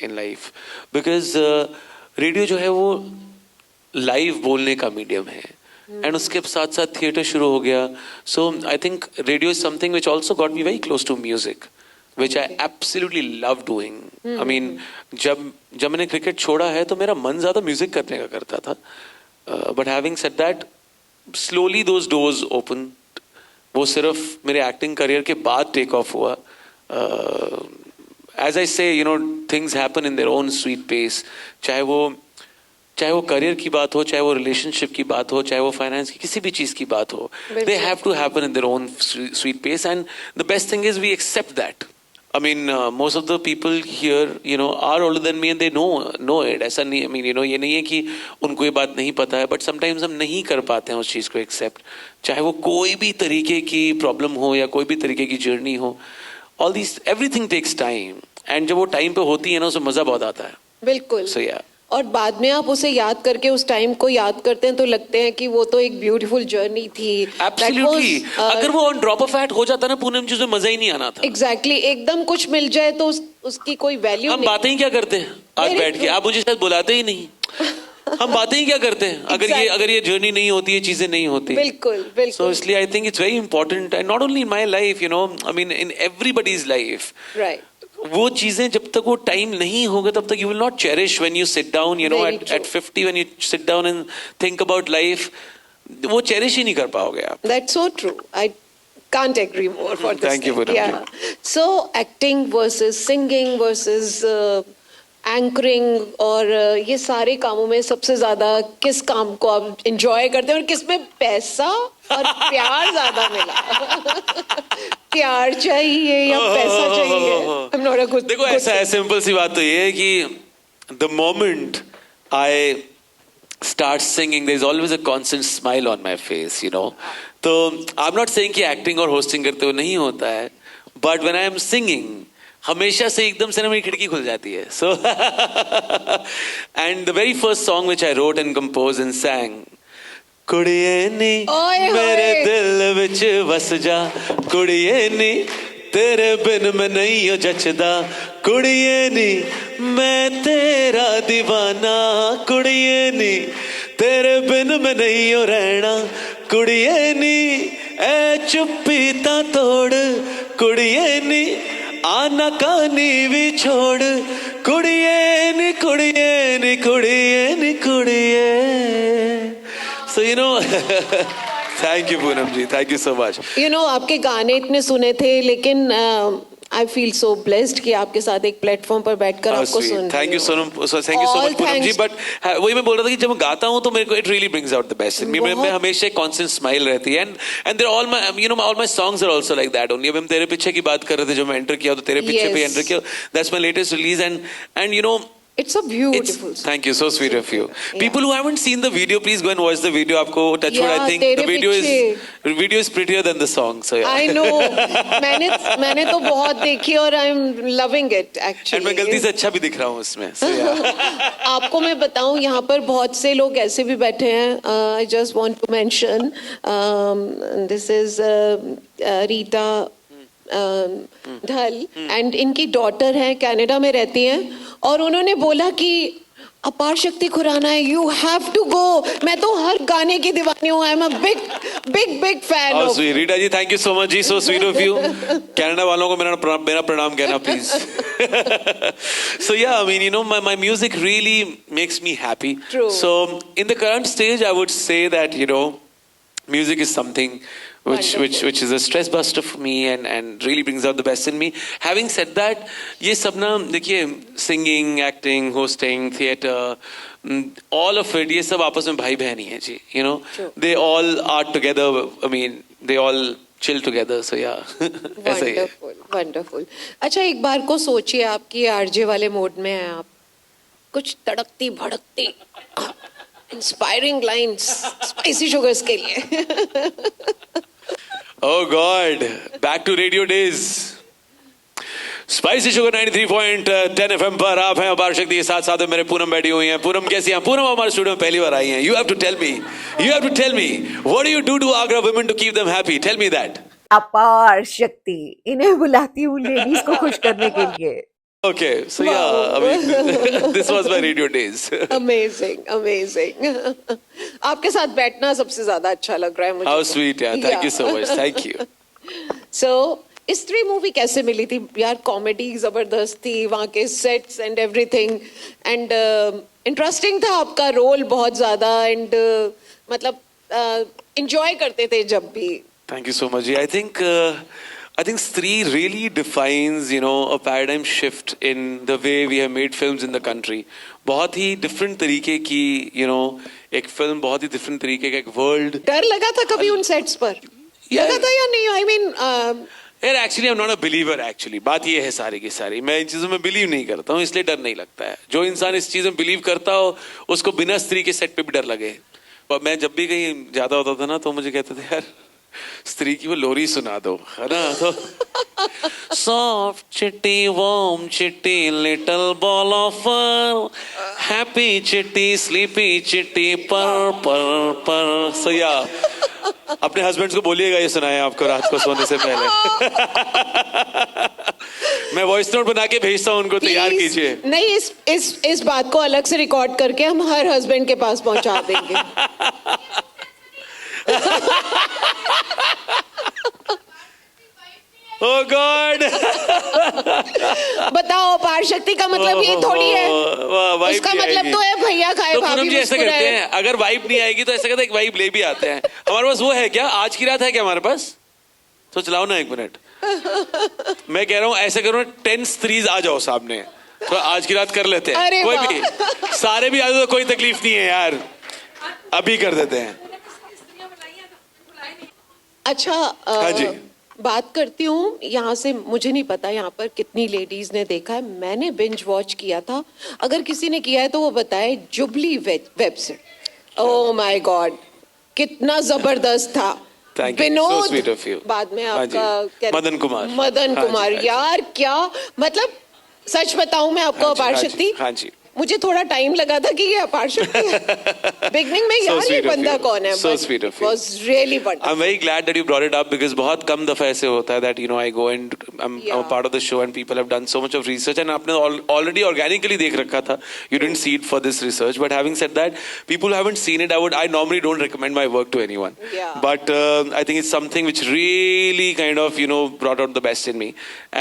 Speaker 2: in life because radio जो है वो लाइव बोलने का मीडियम है. एंड उसके साथ साथ थिएटर शुरू हो गया. So I think radio is something which also got me very close to music which I absolutely love doing. I mean जब मैंने क्रिकेट छोड़ा है तो मेरा मन ज्यादा म्यूजिक करने का करता था. But having said that slowly those doors open. वो सिर्फ मेरे एक्टिंग करियर के बाद टेक ऑफ हुआ. As I say you know things happen in their own sweet pace. चाहे वो करियर की बात हो, चाहे वो रिलेशनशिप की बात हो, चाहे वो फाइनेंस की किसी भी चीज की बात हो, they have to happen in their own sweet pace. And the best thing is we accept that. I mean most of the people here you know are older than me and they know it. ऐसा नहीं, I mean you know ये नहीं है कि उनको ये बात नहीं पता है, बट समटाइम्स हम नहीं कर पाते हैं उस चीज को एक्सेप्ट. चाहे वो कोई भी तरीके की प्रॉब्लम हो या कोई भी तरीके की जर्नी हो, all this everything takes time. एंड जब वो टाइम पे होती है ना उसमें मजा बहुत आता है.
Speaker 1: बिल्कुल.
Speaker 2: सो या
Speaker 1: और बाद में आप उसे याद करके उस टाइम को याद करते हैं तो लगते हैं कि वो तो एक ब्यूटीफुल जर्नी थी.
Speaker 2: एब्सोल्युटली. अगर वो ऑन ड्रॉप ऑफ फैट हो जाता ना पूनम जी, उसमें मजा ही नहीं आना था.
Speaker 1: एग्जैक्टली. एकदम कुछ मिल जाए तो उसकी कोई वैल्यू
Speaker 2: हम
Speaker 1: नहीं.
Speaker 2: बातें ही क्या करते हैं आज बैठ के? आप मुझे शायद बुलाते ही नहीं. हम बातें ही क्या करते हैं अगर ये जर्नी नहीं होती, ये चीजें नहीं होती.
Speaker 1: बिल्कुल बिल्कुल.
Speaker 2: सो इसलिए I think it's very important and not only in my life, you know, I mean in everybody's life.
Speaker 1: Right.
Speaker 2: वो चीजें जब तक वो टाइम नहीं होगा तब तक you will not cherish when you sit down, you know,
Speaker 1: Very
Speaker 2: at 50 when you sit down and think about life. वो चेरिश ही नहीं कर पाओगे आप.
Speaker 1: That's so true. I can't agree more for this.
Speaker 2: Thank you,
Speaker 1: thing.
Speaker 2: Poonam
Speaker 1: Yeah. So acting versus singing versus anchoring और ये सारे कामों में सबसे ज्यादा किस काम को आप एंजॉय करते हैं और किस में पैसा और प्यार ज्यादा मिला? प्यार चाहिए या पैसा चाहिए? I'm not a good.
Speaker 2: देखो ऐसा है, सिंपल सी बात तो ये है कि the moment I start singing, there's always a constant smile on my face, you know. तो I'm not saying कि एक्टिंग और होस्टिंग करते हुए नहीं होता है, but when I am singing, हमेशा से एकदम से ना मेरी खिड़की खुल जाती है. So and the very first song which I wrote and composed and sang, कुड़िए नी मेरे दिल विच वस जा, कुड़िए नी तेरे बिन मैं नहीं हो जचदा, कुड़िए नी मैं तेरा दीवाना, कुड़िए नी तेरे बिन मैं नहीं हो रहना, कुड़िए नी ए चुप्पी ता तोड़, कुड़िए नी आना कानी भी छोड़, कुड़िए नी कुड़िए नी कुड़िए नी कुड़िए. So you know, thank you Poonam ji, thank you so much.
Speaker 1: You know, आपके गाने इतने सुने थे लेकिन आई फील सो ब्लेस्ड कि आपके साथ एक प्लेटफॉर्म पर बैठकर आपको सुन रही
Speaker 2: थैंक यू
Speaker 1: हूँ।
Speaker 2: Sonam, thank you so
Speaker 1: All
Speaker 2: much Poonam ji.
Speaker 1: thanks.
Speaker 2: But वही मैं बोल रहा था कि जब मैं गाता हूँ तो मेरे को it really brings out the best in me. मैं
Speaker 1: बहुत-
Speaker 2: हमेशा एक कांस्टेंट स्माइल रहती है and there all my you know all my songs are also like that only. अब हम तेरे पीछे की बात कर रहे थे, जो मैं एंटर किया तो तेरे पीछे पे
Speaker 1: Yes.
Speaker 2: एंटर किया, that's my latest release and you no
Speaker 1: It's a beautiful.
Speaker 2: thank you, so sweet of you. People who haven't seen the video, please go and watch the video. आपको touch wood, I
Speaker 1: Yeah,
Speaker 2: think
Speaker 1: तेरे
Speaker 2: the video is prettier than the song. So yeah.
Speaker 1: I know. मैंने तो बहुत देखी और I am loving it
Speaker 2: And मैं
Speaker 1: actually.
Speaker 2: गलती से अच्छा भी दिख रहा हूँ उसमें। So yeah.
Speaker 1: आपको मैं बताऊं, यहाँ पर बहुत से लोग ऐसे भी बैठे हैं। I just want to mention this is Rita ढल एंड इनकी डॉटर है, कनाडा में रहती हैं, और उन्होंने बोला कि अपार शक्ति खुराना है, यू हैव टू गो। मैं तो हर गाने की दीवानी हूँ। I am a big big big fan
Speaker 2: Oh,
Speaker 1: of.
Speaker 2: sweet. Rita ji, thank you so much जी, so sweet of you. Canada वालों को मेरा प्रणाम कहना please. So yeah, I mean, you know, my music really makes me happy.
Speaker 1: True.
Speaker 2: So in the current stage, I would say that, you know, music is something which is a stress buster for me and really brings out the best in me. Having said that, ये सब ना देखिए, singing, acting, hosting, theatre, all of it, ये सब आपस में भाई बहन ही है जी. You know,
Speaker 1: True.
Speaker 2: they all are together. I mean, they all chill together. So yeah, ऐसा ही है.
Speaker 1: Wonderful wonderful. अच्छा, एक बार को सोचिए आपकी आरजे वाले मोड में हैं आप, कुछ तड़कती भड़कती इंस्पायरिंग लाइंस स्पाइसी शुगर्स के लिए।
Speaker 2: Oh God, back to radio days. Spicy sugar 93.10 FM पर आप हैं अपार शक्ति के साथ। साथ में मेरे पूनम बैठी हुई हैं। पूनम कैसी हैं? पूनम हमारे स्टूडियो में पहली बार आई हैं। You have to tell me, what do you do to Agra women to keep them happy? Tell me that.
Speaker 4: अपार शक्ति इन्हें बुलाती हूँ लेडीज को खुश करने के लिए।
Speaker 2: Okay, so yeah, I mean, this was my radio days.
Speaker 1: Amazing amazing. आपके साथ बैठना सबसे ज्यादा अच्छा लग रहा है मुझे।
Speaker 2: How sweet, yeah. Thank you so much. Thank you.
Speaker 1: सो स्त्री मूवी कैसे मिली थी यार? कॉमेडी जबरदस्त थी, वहाँ के sets and everything, and interesting था आपका रोल बहुत ज्यादा, एंड मतलब एंजॉय करते थे जब भी।
Speaker 2: Thank you so much. I think Stree really defines, you know, a paradigm shift in the way we have made films in the country. बहुत ही different तरीके की, you know, एक film, बहुत ही different तरीके का एक world.
Speaker 1: डर लगा था कभी उन सेट्स पर?
Speaker 2: Yeah.
Speaker 1: लगा था या नहीं? आई मीन
Speaker 2: यार actually I am not a believer. Actually बात ये है सारी की सारी, मैं इन चीज़ों में बिलीव नहीं करता हूँ, इसलिए डर नहीं लगता है। जो इंसान इस चीज़ में बिलीव करता हो उसको बिना स्त्री के सेट पे भी डर लगे। और मैं जब भी कहीं ज़्यादा होता था ना तो मुझे कहते थे यार स्त्री की वो लोरी सुना दो, है ना? तो सॉफ्ट चिट्टी वार्म चिट्टी लिटिल बॉल ऑफ हैप्पी चिट्टी स्लीपी चिट्टी पर पर पर। सो या अपने हस्बैंड्स को बोलिएगा ये सुनाए आपको रात को सोने से पहले। मैं वॉइस नोट बना के भेजता हूँ उनको, तैयार
Speaker 1: Please,
Speaker 2: कीजिए।
Speaker 1: नहीं, इस बात को अलग से रिकॉर्ड करके हम हर हस्बैंड के पास पहुंचा देंगे।
Speaker 2: ओह गॉड।
Speaker 1: बताओ, अपार शक्ति का मतलब ये थोड़ी है।
Speaker 2: वाइफ
Speaker 1: उसका
Speaker 2: नहीं
Speaker 1: मतलब
Speaker 2: आएगी।
Speaker 1: तो है भैया खाए
Speaker 2: तो
Speaker 1: भाभी
Speaker 2: पूनम जी ऐसा करते
Speaker 1: मुस्कुराए।
Speaker 2: हैं, अगर वाइफ नहीं आएगी तो ऐसा कहते हैं वाइफ ले भी आते हैं। हमारे पास वो है क्या? आज की रात है क्या हमारे पास? तो चलाओ ना 1 मिनट। मैं कह रहा हूँ ऐसे करो, 10 स्त्रीज आ जाओ सामने, तो आज की रात कर लेते हैं।
Speaker 1: अरे
Speaker 2: कोई
Speaker 1: वाह।
Speaker 2: भी, सारे भी आ जाओ तो कोई तकलीफ नहीं है यार, अभी कर देते हैं।
Speaker 1: अच्छा,
Speaker 2: हाँ जी।
Speaker 1: बात करती हूँ यहाँ से। मुझे नहीं पता यहाँ पर कितनी लेडीज ने देखा है, मैंने बिंज वॉच किया था। अगर किसी ने किया है तो वो बताए। जुबली वेब से, ओह माय गॉड, कितना जबरदस्त था।
Speaker 2: Thank you. So sweet of you.
Speaker 1: बाद में
Speaker 2: हाँ जी।
Speaker 1: आपका
Speaker 2: मदन कुमार।
Speaker 1: मदन
Speaker 2: हाँ जी,
Speaker 1: कुमार,
Speaker 2: हाँ जी।
Speaker 1: यार क्या मतलब, सच बताऊं मैं आपको,
Speaker 2: हाँ जी,
Speaker 1: अपार
Speaker 2: हाँ जी,
Speaker 1: शक्ति,
Speaker 2: हाँ जी।
Speaker 1: मुझे थोड़ा टाइम लगा था कि ये अपार शक्ति है। बिगनिंग में
Speaker 2: So
Speaker 1: यार ये
Speaker 2: sweet of
Speaker 1: बंदा
Speaker 2: you.
Speaker 1: कौन है?
Speaker 2: So sweet of you.
Speaker 1: was really wonderful.
Speaker 2: I'm very glad that you brought it up because बहुत कम दफा ऐसे होता है that you know I go and I'm a part of the show and people have done so much of research and आपने already organically देख रखा था. You didn't see it for this research, but having said that, people who haven't seen it, I normally don't recommend my work to anyone.
Speaker 1: Yeah.
Speaker 2: But I think it's something which really kind of you know brought out the best in me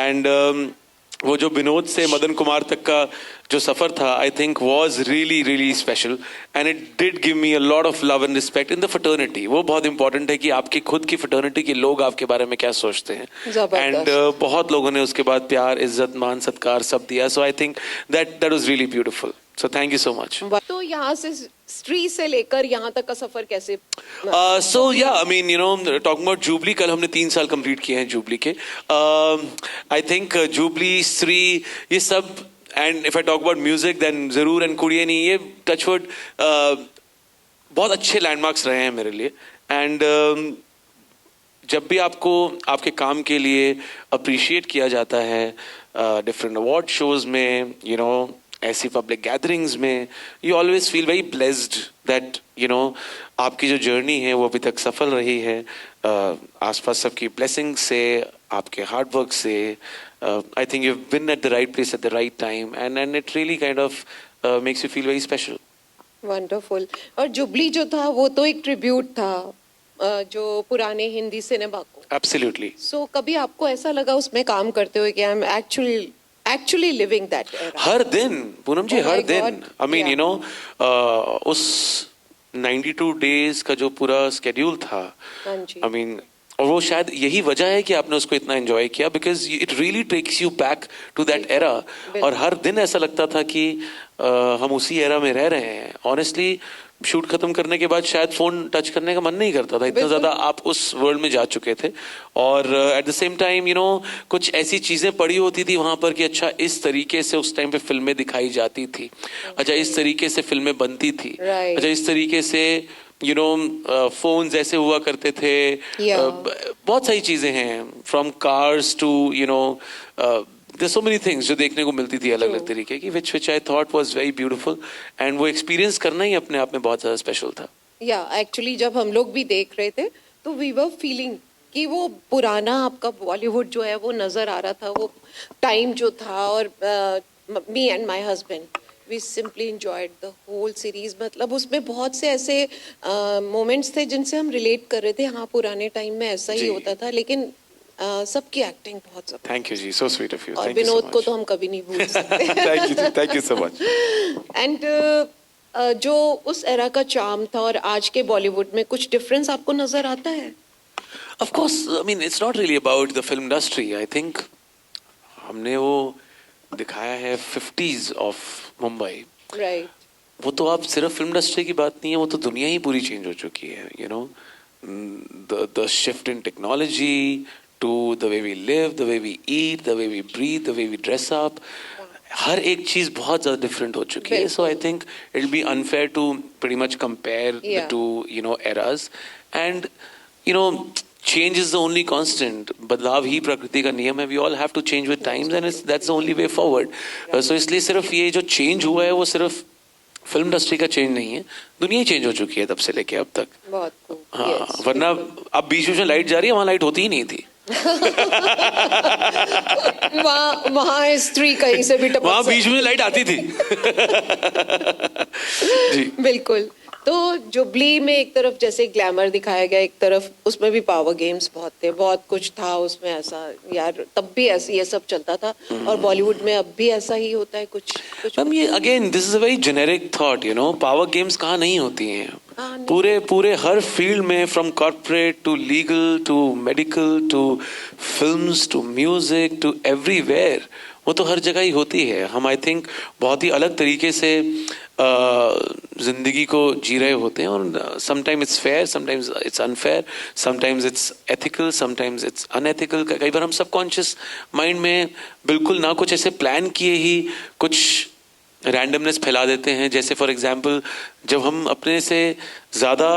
Speaker 2: and. वो जो विनोद से मदन कुमार तक का जो सफर था, I think was really really special, and it did give me a lot of love and respect in the fraternity. वो बहुत important है कि आपकी खुद की फ्रेटर्निटी के लोग आपके बारे में क्या सोचते हैं.
Speaker 1: जबरदस्त.
Speaker 2: एंड बहुत लोगों ने उसके बाद प्यार, इज्जत, मान, सत्कार सब दिया. So I think that was really beautiful. So thank you so much.
Speaker 1: तो यहाँ से स्त्री से लेकर यहाँ तक का सफर कैसे?
Speaker 2: So yeah, I mean, you know, talking about Jubilee, कल हमने 3 साल कंप्लीट किए हैं जुबली के. I think Jubilee, Sri, ये सब, and if I talk about music, then जरूर and कुड़ियनी, ये टचवुड बहुत अच्छे लैंडमार्क्स रहे हैं मेरे लिए. एंड जब भी आपको आपके काम के लिए अप्रिशिएट किया जाता है डिफरेंट अवार्ड शोज में, यू नो, ऐसी पब्लिक गैदरिंग्स में, you always feel very blessed that, you know, आपकी जो जर्नी है वो अभी तक सफल रही है आसपास सबकी ब्लेसिंग से, आपके हार्ड वर्क से. I think you have been at the right place at the right time, and it really kind of makes you feel very special.
Speaker 1: Wonderful. और जुबली जो था वो तो एक ट्रिब्यूट था जो पुराने हिंदी सिनेमा को.
Speaker 2: एब्सोल्युटली.
Speaker 1: सो कभी आपको ऐसा लगा उसमें काम करते हुए कि I am actually living that era?
Speaker 2: हर दिन पूनम जी,
Speaker 1: Oh
Speaker 2: हर
Speaker 1: my
Speaker 2: दिन.
Speaker 1: God.
Speaker 2: I mean,
Speaker 1: Yeah.
Speaker 2: You know, उस 92 डेज का जो पूरा स्केड्यूल था,
Speaker 1: हाँ जी.
Speaker 2: आई मीन, और वो शायद यही वजह है कि आपने उसको इतना एंजॉय किया, because it really takes you back to that era. और हर दिन ऐसा लगता था कि हम उसी एरा में रह रहे हैं. ऑनेस्टली, शूट खत्म करने के बाद शायद फोन टच करने का मन नहीं करता था, इतना ज्यादा आप उस वर्ल्ड में जा चुके थे. और at the same time, you know, कुछ ऐसी चीजें पड़ी होती थी वहां पर कि अच्छा इस तरीके से उस टाइम पे फिल्में दिखाई जाती थी, अच्छा इस तरीके से फिल्में बनती थी,
Speaker 1: Right.
Speaker 2: अच्छा इस तरीके से, यू नो, फोन ऐसे हुआ करते थे.
Speaker 1: Yeah.
Speaker 2: बहुत सारी चीजें हैं, from cars to, you know, there's so many things जो देखने को मिलती थी अलग अलग तरीके की, which I thought was very beautiful, and वो एक्सपीरियंस करना ही अपने आप में बहुत ज्यादा स्पेशल था.
Speaker 1: या एक्चुअली जब हम लोग भी देख रहे थे तो वी वर फीलिंग कि वो पुराना आपका बॉलीवुड जो है वो नजर आ रहा था, वो टाइम जो था. और me and my husband we simply enjoyed the whole series. मतलब उसमें बहुत से ऐसे मोमेंट्स थे जिनसे हम रिलेट कर रहे थे. हाँ, पुराने टाइम में ऐसा ही
Speaker 2: जी.
Speaker 1: होता था, लेकिन सबकी एक्टिंग बहुत जबरदस्त.
Speaker 2: थैंक यू जी, सो स्वीट ऑफ यू.
Speaker 1: और विनोद को तो हम कभी नहीं भूल सकते.
Speaker 2: Thank you so much.
Speaker 1: And जो उस एरा का चार्म था और आज के बॉलीवुड में कुछ डिफरेंस आपको नजर आता है?
Speaker 2: Of course, I mean, it's not really about the film industry. I think हमने वो दिखाया है 50s of Mumbai.
Speaker 1: राइट.
Speaker 2: वो तो आप सिर्फ फिल्म इंडस्ट्री की बात नहीं है, वो तो दुनिया ही पूरी चेंज हो चुकी है. You know, the shift in technology to the way we live, the way we eat, the way we breathe, the way we dress up, हर एक चीज बहुत ज्यादा डिफरेंट हो चुकी है. So I think it will be unfair to pretty much compare the two, you know, eras. And you know, change is the only constant. बदलाव ही प्रकृति का नियम है. We all have to change with times, and that's the only way forward. So इसलिए सिर्फ ये जो चेंज हुआ है वो सिर्फ फिल्म इंडस्ट्री का चेंज नहीं है, दुनिया ही चेंज हो चुकी है तब से लेके अब तक.
Speaker 1: बहुत खूब.
Speaker 2: हाँ,
Speaker 1: Yes,
Speaker 2: वरना अब बीच में लाइट जा रही है, वहां लाइट होती ही नहीं थी.
Speaker 1: वहाँ स्त्री कहीं से भी टपक
Speaker 2: वहां
Speaker 1: सकती.
Speaker 2: बीच में लाइट आती थी. जी.
Speaker 1: बिल्कुल. तो जुबली में एक तरफ जैसे ग्लैमर दिखाया गया, एक तरफ उसमें भी पावर गेम्स बहुत थे, बहुत कुछ था उसमें ऐसा. यार तब भी ऐसे ये सब चलता था, और बॉलीवुड में अब भी ऐसा ही होता है कुछ कुछ.
Speaker 2: मैम, ये again this is a very generic thought. You know, power games कहाँ नहीं होती हैं.
Speaker 1: नहीं.
Speaker 2: पूरे हर फील्ड में, from corporate to legal to medical to films to music to everywhere, वो तो हर जगह ही होती है. हम आई थिंक बहुत ही अलग तरीके से जिंदगी को जी रहे होते हैं, और sometimes it's fair, sometimes it's unfair, sometimes it's ethical, sometimes it's unethical. कई बार हम सबकॉन्शियस माइंड में बिल्कुल ना कुछ ऐसे प्लान किए ही कुछ रैंडमनेस फैला देते हैं. जैसे फॉर एग्जांपल, जब हम अपने से ज़्यादा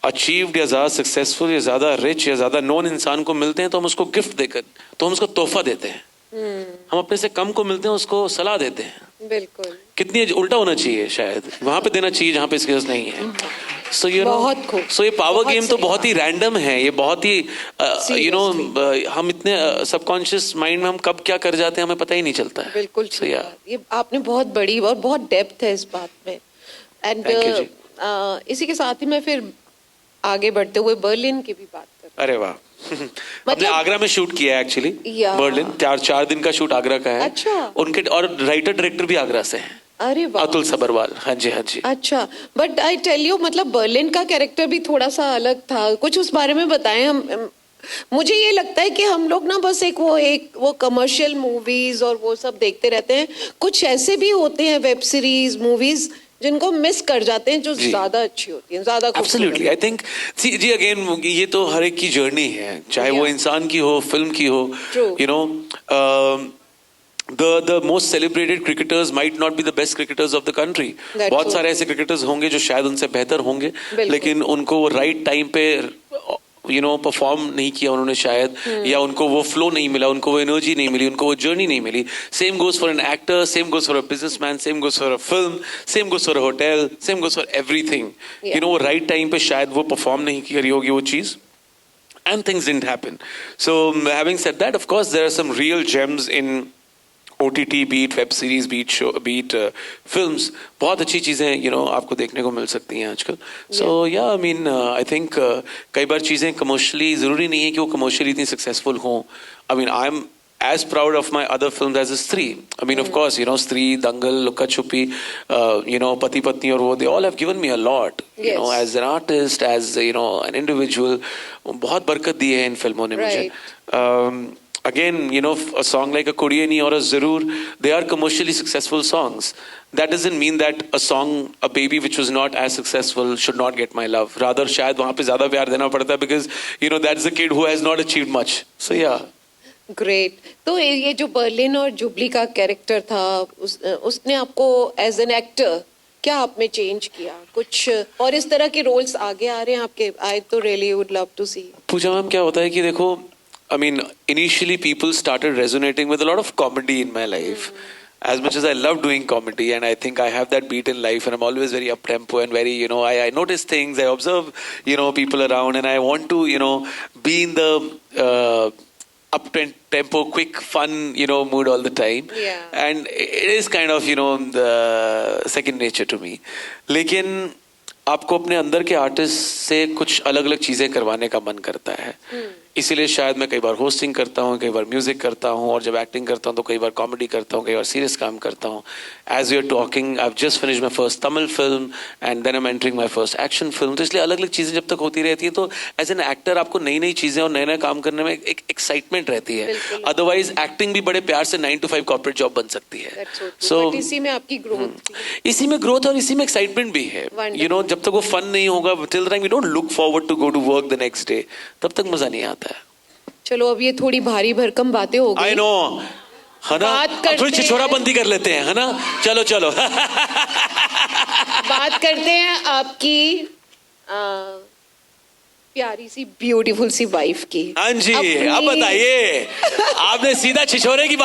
Speaker 2: अचीव्ड या ज़्यादा सक्सेसफुल या ज़्यादा रिच या ज़्यादा नोन इंसान को मिलते हैं तो हम उसको गिफ्ट देकर, तो हम उसको तोहफा देते हैं. हम अपने से कम को मिलते हैं उसको सलाह देते हैं.
Speaker 1: बिल्कुल.
Speaker 2: कितनी उल्टा होना चाहिए, शायद वहां पे देना चाहिए जहां पे इसकी जरूरत नहीं है. सो यू नो,
Speaker 1: बहुत खूब.
Speaker 2: सो ये पावर
Speaker 1: बहुत
Speaker 2: गेम तो
Speaker 1: सही
Speaker 2: बहुत ही रैंडम है. ये बहुत ही यू नो,
Speaker 1: Seriously.
Speaker 2: हम इतने सबकॉन्शियस माइंड में हम कब क्या कर जाते हैं हमें पता ही नहीं चलता है.
Speaker 1: बिल्कुल
Speaker 2: So,
Speaker 1: ठीक
Speaker 2: yeah.
Speaker 1: बात. ये आपने बहुत बड़ी और बहुत डेप्थ है इस बात में. एंड
Speaker 2: Thank you जी.
Speaker 1: इसी के साथ ही मैं फिर आगे बढ़ते हुए बर्लिन की भी बात कर.
Speaker 2: अरे वाह. हमने आगरा में शूट किया है एक्चुअली,
Speaker 1: या।
Speaker 2: बर्लिन, 4 दिन का शूट आगरा का है।
Speaker 1: अच्छा।
Speaker 2: उनके और राइटर डायरेक्टर भी आगरा से हैं,
Speaker 1: अरे वाह,
Speaker 2: अतुल सबरवाल। हाँ जी, हाँ जी।
Speaker 1: अच्छा। बट आई टेल यू, मतलब बर्लिन का कैरेक्टर भी थोड़ा सा अलग था, कुछ उस बारे में बताएं। हम मुझे ये लगता है कि हम लोग ना बस एक वो कमर्शियल मूवीज और वो सब देखते रहते हैं, कुछ ऐसे भी होते हैं वेब सीरीज मूवीज जिनको मिस कर जाते हैं, जो ज्यादा अच्छी होती हैं, ज्यादा
Speaker 2: एब्सोल्युटली, आई थिंक जी अगेन ये तो हर एक की जर्नी है, चाहे वो इंसान की हो, फिल्म की हो।
Speaker 1: True.
Speaker 2: You know the most celebrated cricketers might not be the best cricketers of the country.
Speaker 1: That's
Speaker 2: बहुत
Speaker 1: true.
Speaker 2: सारे ऐसे क्रिकेटर्स होंगे जो शायद उनसे बेहतर होंगे,
Speaker 1: बिल्कुल।
Speaker 2: लेकिन उनको वो राइट टाइम पे परफॉर्म नहीं किया उन्होंने शायद, या उनको वो फ्लो नहीं मिला, उनको वो एनर्जी नहीं मिली, उनको वो जर्नी नहीं मिली। Same goes for an actor, same goes for a businessman, same goes for a film, same goes for a hotel, same goes for everything. वो राइट टाइम पे शायद वो परफॉर्म नहीं करी होगी वो चीज, and things didn't happen. So having said that, of course there are some real gems in OTT, be it web series, be it show, be it films. बहुत अच्छी चीजें आपको देखने को मिल सकती हैं आजकल. So yeah, I mean I think कई बार चीजें कमर्शियली जरूरी नहीं है कि वो कमर्शियली इतनी सक्सेसफुल हों. I mean I'm as proud of my other films as is Stree. I mean of course Stree, Dangal, Lukka Chuppi, Pati Patni और वो, they all have given me a lot.
Speaker 1: Yes.
Speaker 2: As an artist, as an individual, बहुत बरकत दी है इन फिल्मों ने मुझे. Again, a song like a Kodiyeni or a Zarur, they are commercially successful songs. That doesn't mean that a song, a baby which was not as successful should not get my love. Rather, शायद वहाँ पे ज़्यादा प्यार देना पड़ता है, because that's a kid who has not achieved much. So yeah.
Speaker 1: Great. तो ये जो बर्लिन और जुबली का कैरेक्टर था, उसने आपको एज एन एक्टर क्या आप में चेंज किया कुछ, और इस तरह के रोल्स आगे आ रहे हैं आपके? आई तो really would love to see.
Speaker 2: Pooja ma'am, क्या होता है कि देखो, I mean, initially people started resonating with a lot of comedy in my life. As much as I love doing comedy, and I think I have that beat in life, and I'm always very up tempo and very, I notice things, I observe, people around, and I want to, be in the up tempo, quick, fun, mood all the time.
Speaker 1: Yeah.
Speaker 2: And it is kind of, the second nature to me. लेकिन आपको अपने अंदर के artist से कुछ अलग अलग चीजें करवाने का मन करता है. इसीलिए शायद मैं कई बार होस्टिंग करता हूँ, कई बार म्यूजिक करता हूँ, और जब एक्टिंग करता हूँ तो कई बार कॉमेडी करता हूँ, कई बार सीरियस काम करता हूँ. As we are talking, I have just finished my first Tamil film and then I am entering my first action film. तो इसलिए अलग अलग चीजें जब तक होती रहती है, तो एज एन एक्टर आपको नई नई चीजें और नए नए काम करने में एक एक्साइटमेंट रहती है. अदरवाइज एक्टिंग भी बड़े प्यार से 9 to 5 कॉर्पोरेट जॉब बन सकती है.
Speaker 1: So इसी में आपकी ग्रोथ,
Speaker 2: इसी में ग्रोथ और इसी में एक्साइटमेंट भी है. जब तक वो फन नहीं होगा, till time we don't look forward to go to work the next day, तब तक मजा नहीं आता है.
Speaker 1: चलो अब ये थोड़ी भारी भरकम बातें हो गई.
Speaker 2: I know, है ना, थोड़ी छिछोराबंदी कर लेते हैं, है ना. चलो चलो.
Speaker 1: बात करते हैं आपकी प्यारी सी ब्यूटीफुल सी वाइफ की.
Speaker 2: हाँ जी, अब बताइए. आपने सीधा छिछोरे की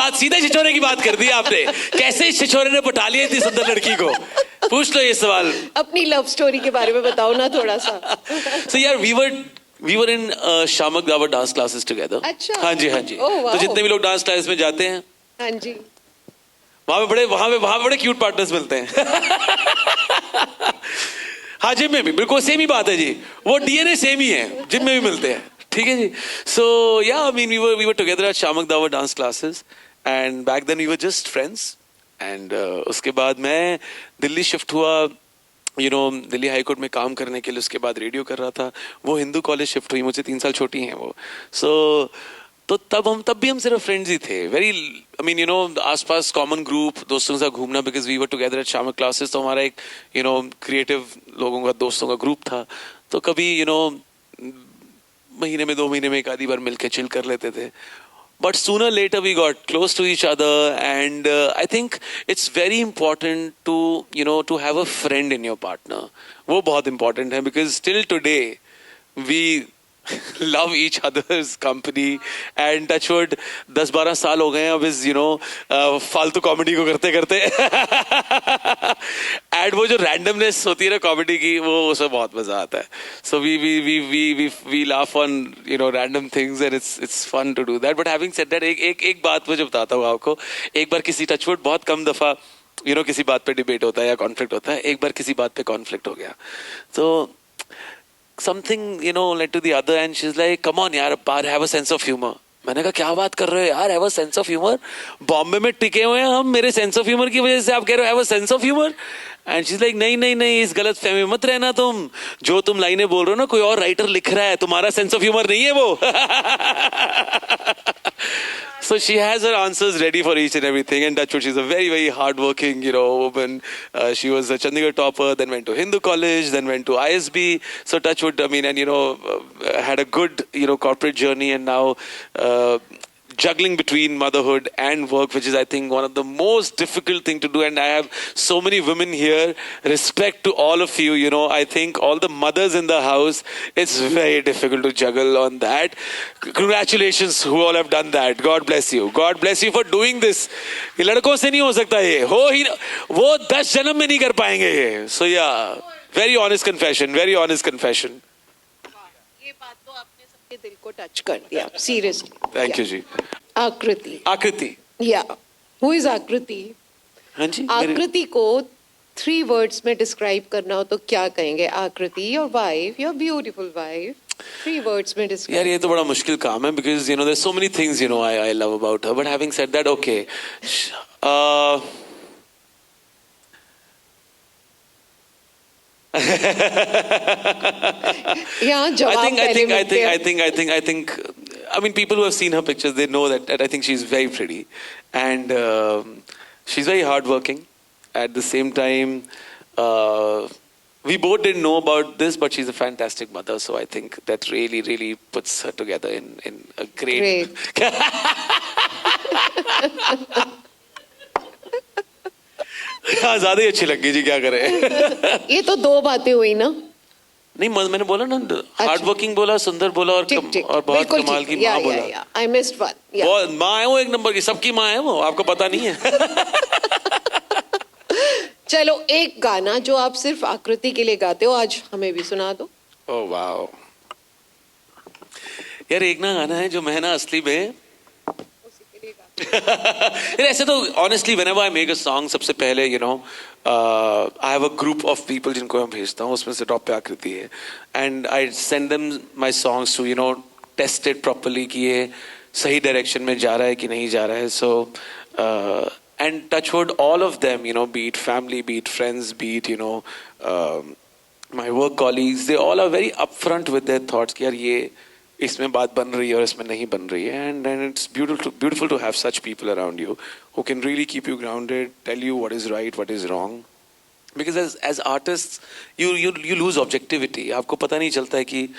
Speaker 2: बात कर दी आपने. कैसे इस छिछोरे ने पटा लिया इतनी सुंदर लड़की को? पूछ लो ये सवाल.
Speaker 1: अपनी लव स्टोरी के बारे में बताओ ना थोड़ा सा.
Speaker 2: So yeah, we were in Shamak Davar dance classes together.
Speaker 1: अच्छा.
Speaker 2: हाँ जी, हाँ जी.
Speaker 1: Oh, wow.
Speaker 2: तो जितने भी लोग डांस क्लास में जाते हैं,
Speaker 1: हाँ जी,
Speaker 2: वहां पे बड़े क्यूट पार्टनर्स मिलते हैं. हाँ, जिम में भी बिल्कुल सेम ही बात है जी. वो डीएनए सेम ही है, जिम में भी मिलते हैं. ठीक है जी. सो या, I mean we were together at Shamak Davar dance classes, and back then we were just friends. And उसके बाद मैं दिल्ली शिफ्ट हुआ, दिल्ली हाई कोर्ट में काम करने के लिए. उसके बाद रेडियो कर रहा था. वो हिंदू कॉलेज शिफ्ट हुई, मुझसे 3 साल छोटी हैं वो. तो तब भी हम सिर्फ फ्रेंड्स ही थे. वेरी, आई मीन आसपास कॉमन ग्रुप, दोस्तों के साथ घूमना, because we were together at Shiamak classes. तो हमारा एक क्रिएटिव लोगों का, दोस्तों का ग्रुप था. तो कभी महीने में 2 महीने में एक आधी बार मिलके चिल कर लेते थे. But sooner or later we got close to each other, and I think it's very important to to have a friend in your partner. वो बहुत important है, because till today we love each other's company, and touch wood 10-12 साल हो गए हैं अब इस फालतू कॉमेडी को करते करते. एंड वो जो रैंडमनेस होती है ना कॉमेडी की, वो उसमें बहुत मजा आता है. So we laugh on random things, and it's fun to do that. But having said that, एक बात मुझे बताता हूँ आपको. एक बार किसी, टच वुड बहुत कम दफा किसी बात पे डिबेट होता है या कॉन्फ्लिक्ट होता है. एक बार किसी बात पे कॉन्फ्लिक्ट हो गया. तो something, led to the other, and she's like, come on यार पार, have a sense of humor. मैंने कहा क्या बात कर रहे हो यार, have a sense of humor. Bombay में टिके हुए हैं हम, मेरे सेंस ऑफ ह्यूमर की वजह से आप कह रहे हो have a sense of humor. And she is like नहीं नहीं नहीं, इस गलत फहमी मत रहना तुम, जो तुम लाइनें बोल रहे हो ना कोई और राइटर लिख रहा है, तुम्हारा सेंस ऑफ ह्यूमर नहीं है वो. So she has her answers ready for each and everything, and that's what she's a very, very hardworking, woman. She was a Chandigarh topper, then went to Hindu College, then went to ISB. So Touchwood, I mean, and had a good, corporate journey, and now juggling between motherhood and work, which is, I think, one of the most difficult thing to do. And I have so many women here. Respect to all of you. I think all the mothers in the house, it's very difficult to juggle on that. Congratulations who all have done that. God bless you. God bless you for doing this. ये लड़कों से नहीं हो सकता ये. वो 10 जन्म में नहीं कर पाएंगे ये. So yeah, very honest confession. Very honest confession.
Speaker 1: ये बात तो आपने सबके दिल को टच कर दिया, सीरियसली.
Speaker 2: Thank you जी.
Speaker 1: आकृति.
Speaker 2: आकृति.
Speaker 1: या हु इज आकृति?
Speaker 2: हाँ जी.
Speaker 1: आकृति को 3 words में डिस्क्राइब करना हो तो क्या कहेंगे? आकृति, your wife, your beautiful wife. 3 words में
Speaker 2: यार
Speaker 1: डिस्क्राइब.
Speaker 2: ये तो बड़ा मुश्किल काम है, because there's so many things I love about her, but having said that, okay,
Speaker 1: यहाँ जवाब पहले मिलते हैं.
Speaker 2: I think, I mean, people who have seen her pictures, they know that I think she's very pretty, and she's very hardworking. At the same time, we both didn't know about this, but she's a fantastic mother. So I think that really, really puts her together in a great. हाँ, ज्यादा ही अच्छी लगी जी, क्या करें.
Speaker 1: ये तो 2 बातें हुई ना.
Speaker 2: नहीं, मैंने बोला ना, हार्ड वर्किंग बोला, सुंदर बोला, और बहुत कमाल की माँ बोला.
Speaker 1: I missed one.
Speaker 2: बहुत माँ है वो, 1 नंबर की, सबकी माँ है वो, आपको पता नहीं है.
Speaker 1: चलो एक गाना जो आप सिर्फ आकृति के लिए गाते हो, आज हमें भी सुना दो.
Speaker 2: Oh wow. यार एक ना गाना है जो मैं ना असली में ऐसे तो honestly whenever I make a song, सबसे पहले I have a group of people जिनको मैं भेजता हूँ, उसमें से टॉप पे आकृति है, and I send them my songs to test it properly कि ये सही डायरेक्शन में जा रहा है कि नहीं जा रहा है. सो and touchwood, all of them, be it family, be it friends, be it my work colleagues, they all are very upfront with their thoughts कि यार ये इसमें बात बन रही है और इसमें नहीं बन रही है, and it's beautiful to have such people around you who can really keep you grounded, tell you what is right, what is wrong, because as artists you lose objectivity. आपको पता नहीं चलता है कि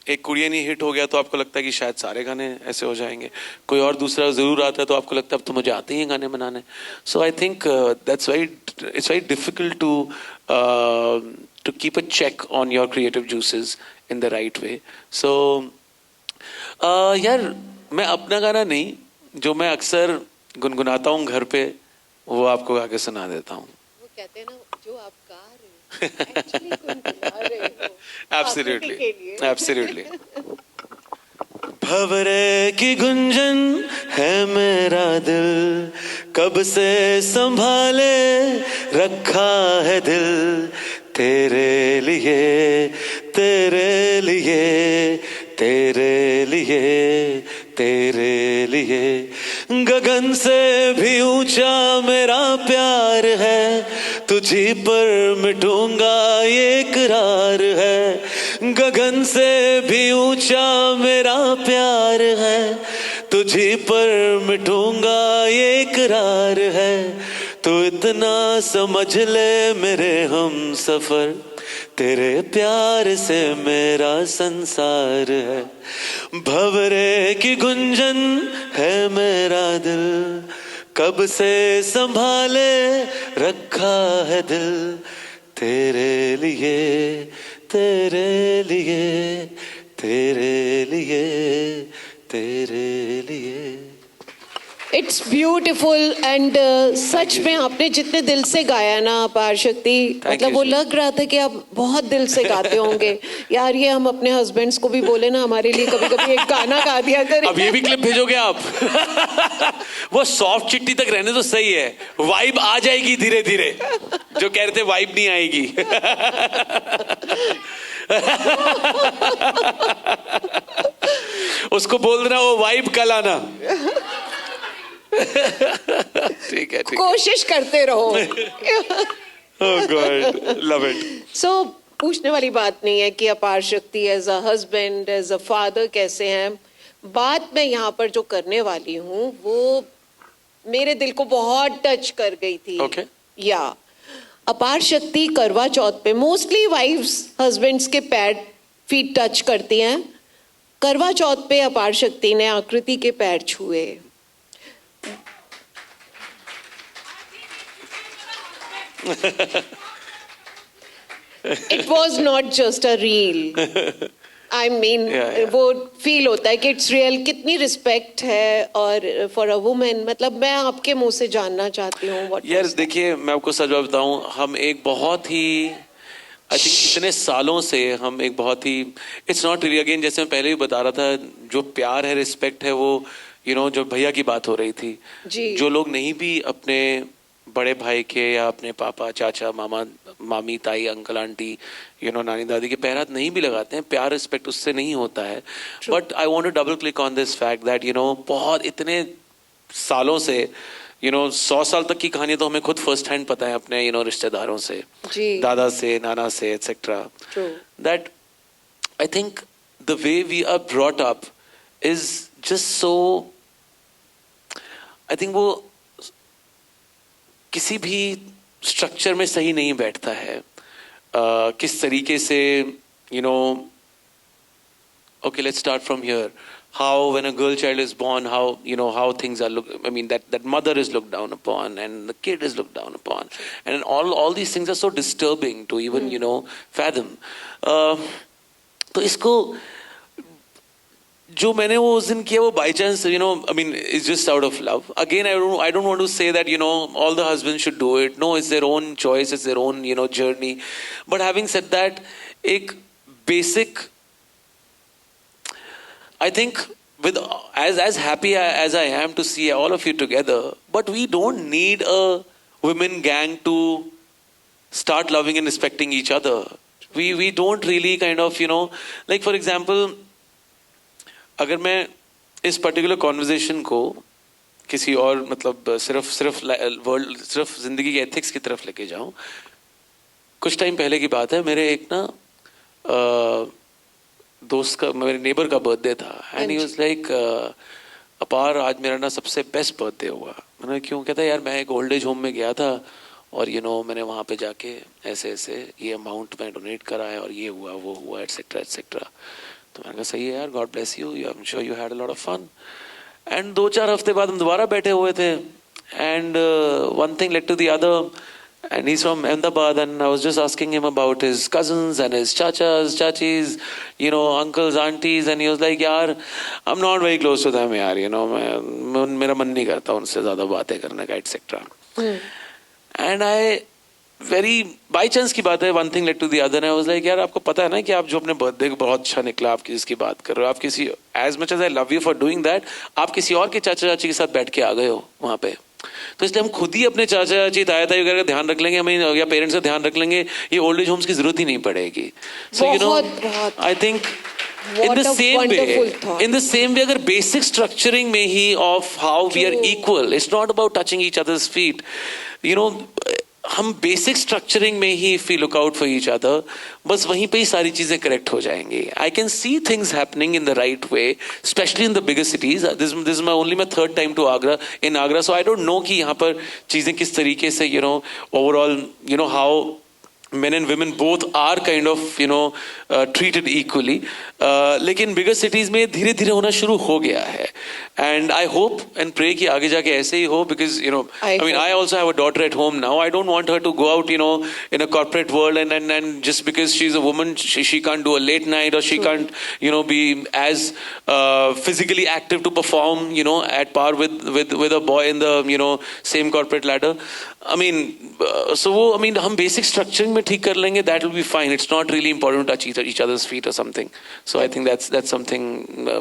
Speaker 2: एक कुड़िया नहीं हिट हो गया तो आपको लगता है कि शायद सारे गाने ऐसे हो जाएंगे, कोई और दूसरा जरूर आता है तो आपको लगता है अब तो मुझे आते ही हैं गाने बनाने. So I think it's very difficult to keep a check on your creative juices in the right way. So यार मैं अपना गाना नहीं, जो मैं अक्सर गुनगुनाता हूँ घर पे, वो आपको गा के सुना देता हूँ.
Speaker 1: वो कहते हैं ना, जो आप गा रहे हो एक्चुअली गुनगुना रहे हो.
Speaker 2: Absolutely. भंवरे की गुंजन है मेरा दिल, कब से संभाले रखा है दिल, तेरे लिए तेरे लिए तेरे लिए तेरे लिए. गगन से भी ऊंचा मेरा प्यार है, तुझी पर मिटूंगा ये इकरार है. गगन से भी ऊंचा मेरा प्यार है, तुझी पर मिटूंगा ये इकरार है. तो इतना समझ ले मेरे हम सफर, तेरे प्यार से मेरा संसार है. भंवरे की गुंजन है मेरा दिल, कब से संभाले रखा है दिल, तेरे लिए तेरे लिए तेरे लिए तेरे लिए.
Speaker 1: इट्स ब्यूटिफुल एंड सच में आपने जितने दिल से गाया ना पार शक्ति, मतलब वो लग रहा था कि आप बहुत दिल से गाते होंगे. यार ये हम अपने हस्बैंड्स को भी बोले ना, हमारे लिए कभी कभी एक गाना गा दिया करें.
Speaker 2: अब ये भी क्लिप भेजोगे आप? वो सॉफ्ट चिट्ठी तक रहने तो सही है, वाइब आ जाएगी धीरे धीरे, जो कह रहे थे वाइब नहीं आएगी. उसको बोल देना वो वाइब कल आना। ठीक है, ठीक है।
Speaker 1: कोशिश करते रहो।
Speaker 2: Oh God, love it.
Speaker 1: सो पूछने वाली बात नहीं है कि Aparshakti as a husband as a father कैसे हैं। बात मैं यहाँ पर जो करने वाली हूँ वो मेरे दिल को बहुत टच कर गई थी।
Speaker 2: Okay.
Speaker 1: या अपार शक्ति करवा चौथ पे मोस्टली वाइफ्स हस्बैंड्स के पैर फीट टच करती हैं। करवा चौथ पे अपार शक्ति ने आकृति के पैर छुए। It was not just a reel. I mean,
Speaker 2: Yeah.
Speaker 1: वो फील होता है कि इट्स रियल। कितनी रिस्पेक्ट है और फॉर अ वुमेन, मतलब मैं आपके मुंह से जानना चाहती हूँ what
Speaker 2: यार
Speaker 1: was that?
Speaker 2: देखिए, मैं आपको सच बात बताऊं, हम एक बहुत ही आई थिंक इतने सालों से हम एक बहुत ही इट्स नॉट रियली, अगेन जैसे मैं पहले भी बता रहा था, जो प्यार है, रिस्पेक्ट है, वो जो भैया की बात हो रही थी,
Speaker 1: जी।
Speaker 2: जो लोग नहीं भी अपने बड़े भाई के या अपने पापा, चाचा, मामा, मामी, ताई, अंकल, आंटी, नानी, दादी के पैर हाथ नहीं भी लगाते हैं, प्यार रिस्पेक्ट उससे नहीं होता है। But I want to double click on this fact that बहुत इतने सालों से 100 साल तक की कहानी तो हमें खुद फर्स्ट हैंड पता है अपने रिश्तेदारों से,
Speaker 1: जी।
Speaker 2: दादा से, नाना से, etcetera,
Speaker 1: True.
Speaker 2: That I think the way we are brought up is just so, I think वो किसी भी स्ट्रक्चर में सही नहीं बैठता है। किस तरीके से okay, let's start from here. How when a girl child is born, how things are that mother is looked down upon and the kid is looked down upon, and all these things are so disturbing to even fathom. तो इसको जो मैंने वो उस दिन किया वो by chance it's just out of love. Again, I don't want to say that all the husbands should do it. No, it's their own choice, it's their own journey. But having said that, एक basic, I think with as happy as I am to see all of you together, but we don't need a women gang to start loving and respecting each other. We don't really kind of like for example, अगर मैं इस particular conversation को किसी और सिर्फ world, सिर्फ जिंदगी के एथिक्स की तरफ लेके जाऊं, कुछ टाइम पहले की बात है, मेरे एक दोस्त का, मेरे नेबर का बर्थडे था, एंड ही वाज लाइक, अपार आज मेरा सबसे बेस्ट बर्थडे हुआ। मैंने क्यों? कहता यार मैं एक ओल्ड एज होम में गया था और मैंने वहाँ पे जाके ऐसे ऐसे ये अमाउंट में डोनेट करा है और ये हुआ वो हुआ एटसेट्रा एटसेट्रा। तो मैंने कहा सही है यार, God bless you, I am sure you had a lot of fun. And 2-4 हफ्ते बाद हम दोबारा बैठे हुए थे, and one thing led to the other, and he's from Ahmedabad, and I was just asking him about his cousins and his chachas, chachis, uncles, aunties, and he was like, yaar, I'm not very close to them, yaar, मेरा मन नहीं करता उनसे ज़्यादा बातें करने का, etc. And I very by chance की बात है, one thing led to the other, and I was like, यार आपको पता है ना कि आप जो अपने बर्थडे को बहुत अच्छा निकला, आप जिसकी बात कर रहे हो, आप किसी, as much as I love you for doing that, आप किसी और के चाचा चाची के साथ बैठ के आ गए हो वहाँ पे। तो इसलिए हम खुद ही अपने चाचा चाची, ताया ताई वगैरह का ध्यान रख लेंगे, हमें या पेरेंट्स का ध्यान रख लेंगे, ये ओल्ड एज होम्स की जरूरत ही नहीं पड़ेगी। So I think in the same way अगर basic structuring में ही of how we are equal, it's not about touching each other's feet, हम बेसिक स्ट्रक्चरिंग में ही if we look out for each other, बस वहीं पे ही सारी चीजें करेक्ट हो जाएंगी। I can see things happening in the right way, especially in the bigger cities. This is my third time to Agra, in Agra, so I don't know कि यहाँ पर चीजें किस तरीके से overall how men and women both are kind of treated equally, लेकिन bigger cities में धीरे धीरे होना शुरू हो गया है, and I hope and pray कि आगे जाके ऐसे ही हो, because I also have a daughter at home now. I don't want her to go out in a corporate world and just because she's a woman she can't do a late night, or she can't be as physically active to perform at par with a boy in the same corporate ladder. हम basic structuring में ठीक कर लेंगे, that will be fine. It's not really important to touch each other's feet or something. So I think that's something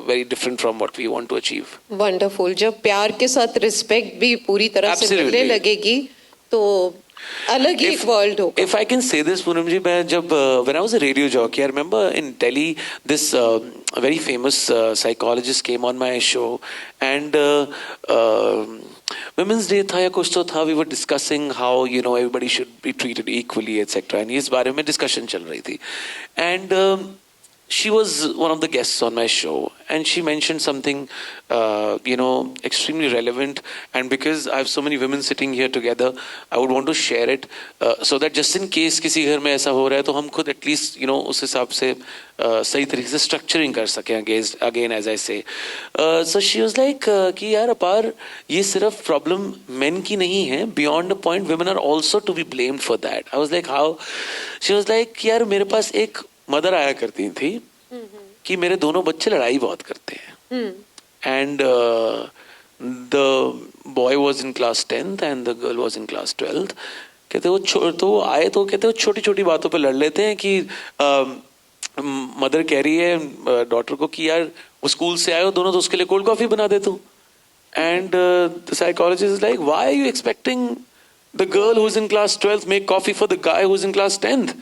Speaker 2: very different from what we want to achieve.
Speaker 1: Wonderful. जब प्यार के साथ respect भी पूरी तरह से
Speaker 2: Absolutely.
Speaker 1: मिलने लगेगी तो अलग ही एक वर्ल्ड होगा।
Speaker 2: If I can say this, Poonam ji, मैं जब when I was a radio jockey, I remember in Delhi, this very famous psychologist came on my show, and Women's Day था या कुछ तो था. We were discussing how everybody should be treated equally, etc. And इस बारे में discussion चल रही थी, and she was one of the guests on my show, and she mentioned something extremely relevant, and because I have so many women sitting here together, I would want to share it so that just in case किसी घर में ऐसा हो रहा है तो हम खुद at least उस हिसाब से सही तरीके से structuring कर सकें again as I say. So she was like कि यार अपार ये सिर्फ problem men की नहीं है, beyond a point women are also to be blamed for that. I was like how? She was like यार मेरे पास एक मदर आया करती थी कि मेरे दोनों बच्चे लड़ाई बहुत करते हैं, and the boy was in class 10th and the girl was in class 12th. कहते वो आए तो कहते वो छोटी छोटी बातों पे लड़ लेते हैं कि मदर कह रही है डॉटर को कि यार वो स्कूल से आए हो दोनों तो उसके लिए कोल्ड कॉफी बना दे तू. And the psychologist is like why are you expecting the girl who's in class 12th make coffee for the guy who's in class 10th.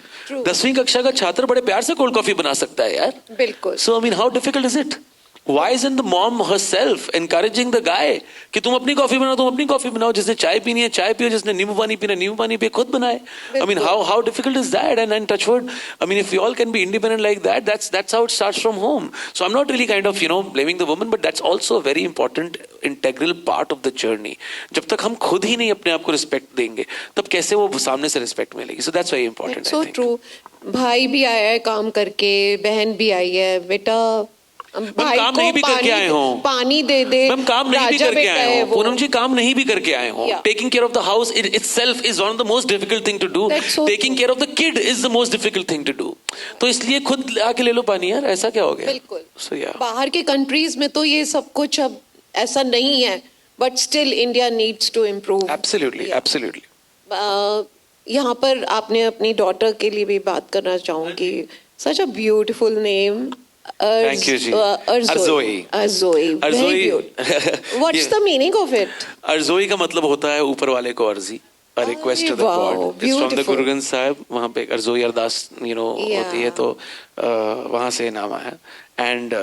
Speaker 2: 10वीं कक्षा का छात्र बड़े प्यार से कोल्ड कॉफी बना सकता है यार.
Speaker 1: बिल्कुल.
Speaker 2: So I mean how difficult is it? Why isn't the mom herself encouraging the guy कि तुम अपनी कॉफी बनाओ, तुम अपनी कॉफी बनाओ, जिसने चाय पीनी है चाय पियो, जिसने नींबू पानी पीना नींबू पानी पिए, खुद बनाए. I mean how difficult is that? And touch wood, I mean if we all can be independent like that, that's how it starts from home. So I'm not really kind of blaming the woman, but that's also a very important integral part of the journey. जब तक हम खुद ही नहीं अपने आप को respect देंगे तब कैसे वो सामने से रिस्पेक्ट मिलेगी. So that's very important.
Speaker 1: So true. भाई भी आया है काम करके, बहन भी आई है, बेटा भाई
Speaker 2: काम नहीं भी करके आए हो,
Speaker 1: पानी दे दे.
Speaker 2: मैम काम नहीं भी करके आए हो, पूनम जी काम नहीं भी करके आए हो. Taking care of the house itself is one of the most difficult thing to do. Taking care of the kid is the most difficult thing to do. तो इसलिए खुद आके ले लो पानी यार, ऐसा क्या हो गया.
Speaker 1: बिल्कुल.
Speaker 2: So yeah.
Speaker 1: बाहर के कंट्रीज में तो ये सब कुछ अब ऐसा नहीं है, but still India needs to improve.
Speaker 2: Absolutely, absolutely.
Speaker 1: यहाँ पर आपने अपनी डॉटर के लिए भी बात करना चाहूंगी. Such a beautiful name.
Speaker 2: Thank you, ji. Arzoy.
Speaker 1: Very beautiful. What's the meaning of it?
Speaker 2: Arzoy का मतलब होता है ऊपर वाले को अर्जी. A request to the God. It's from the Guru Granth Sahib. वहाँ पे एक अर्जोई अरदास होती है तो वहाँ से नाम आया. And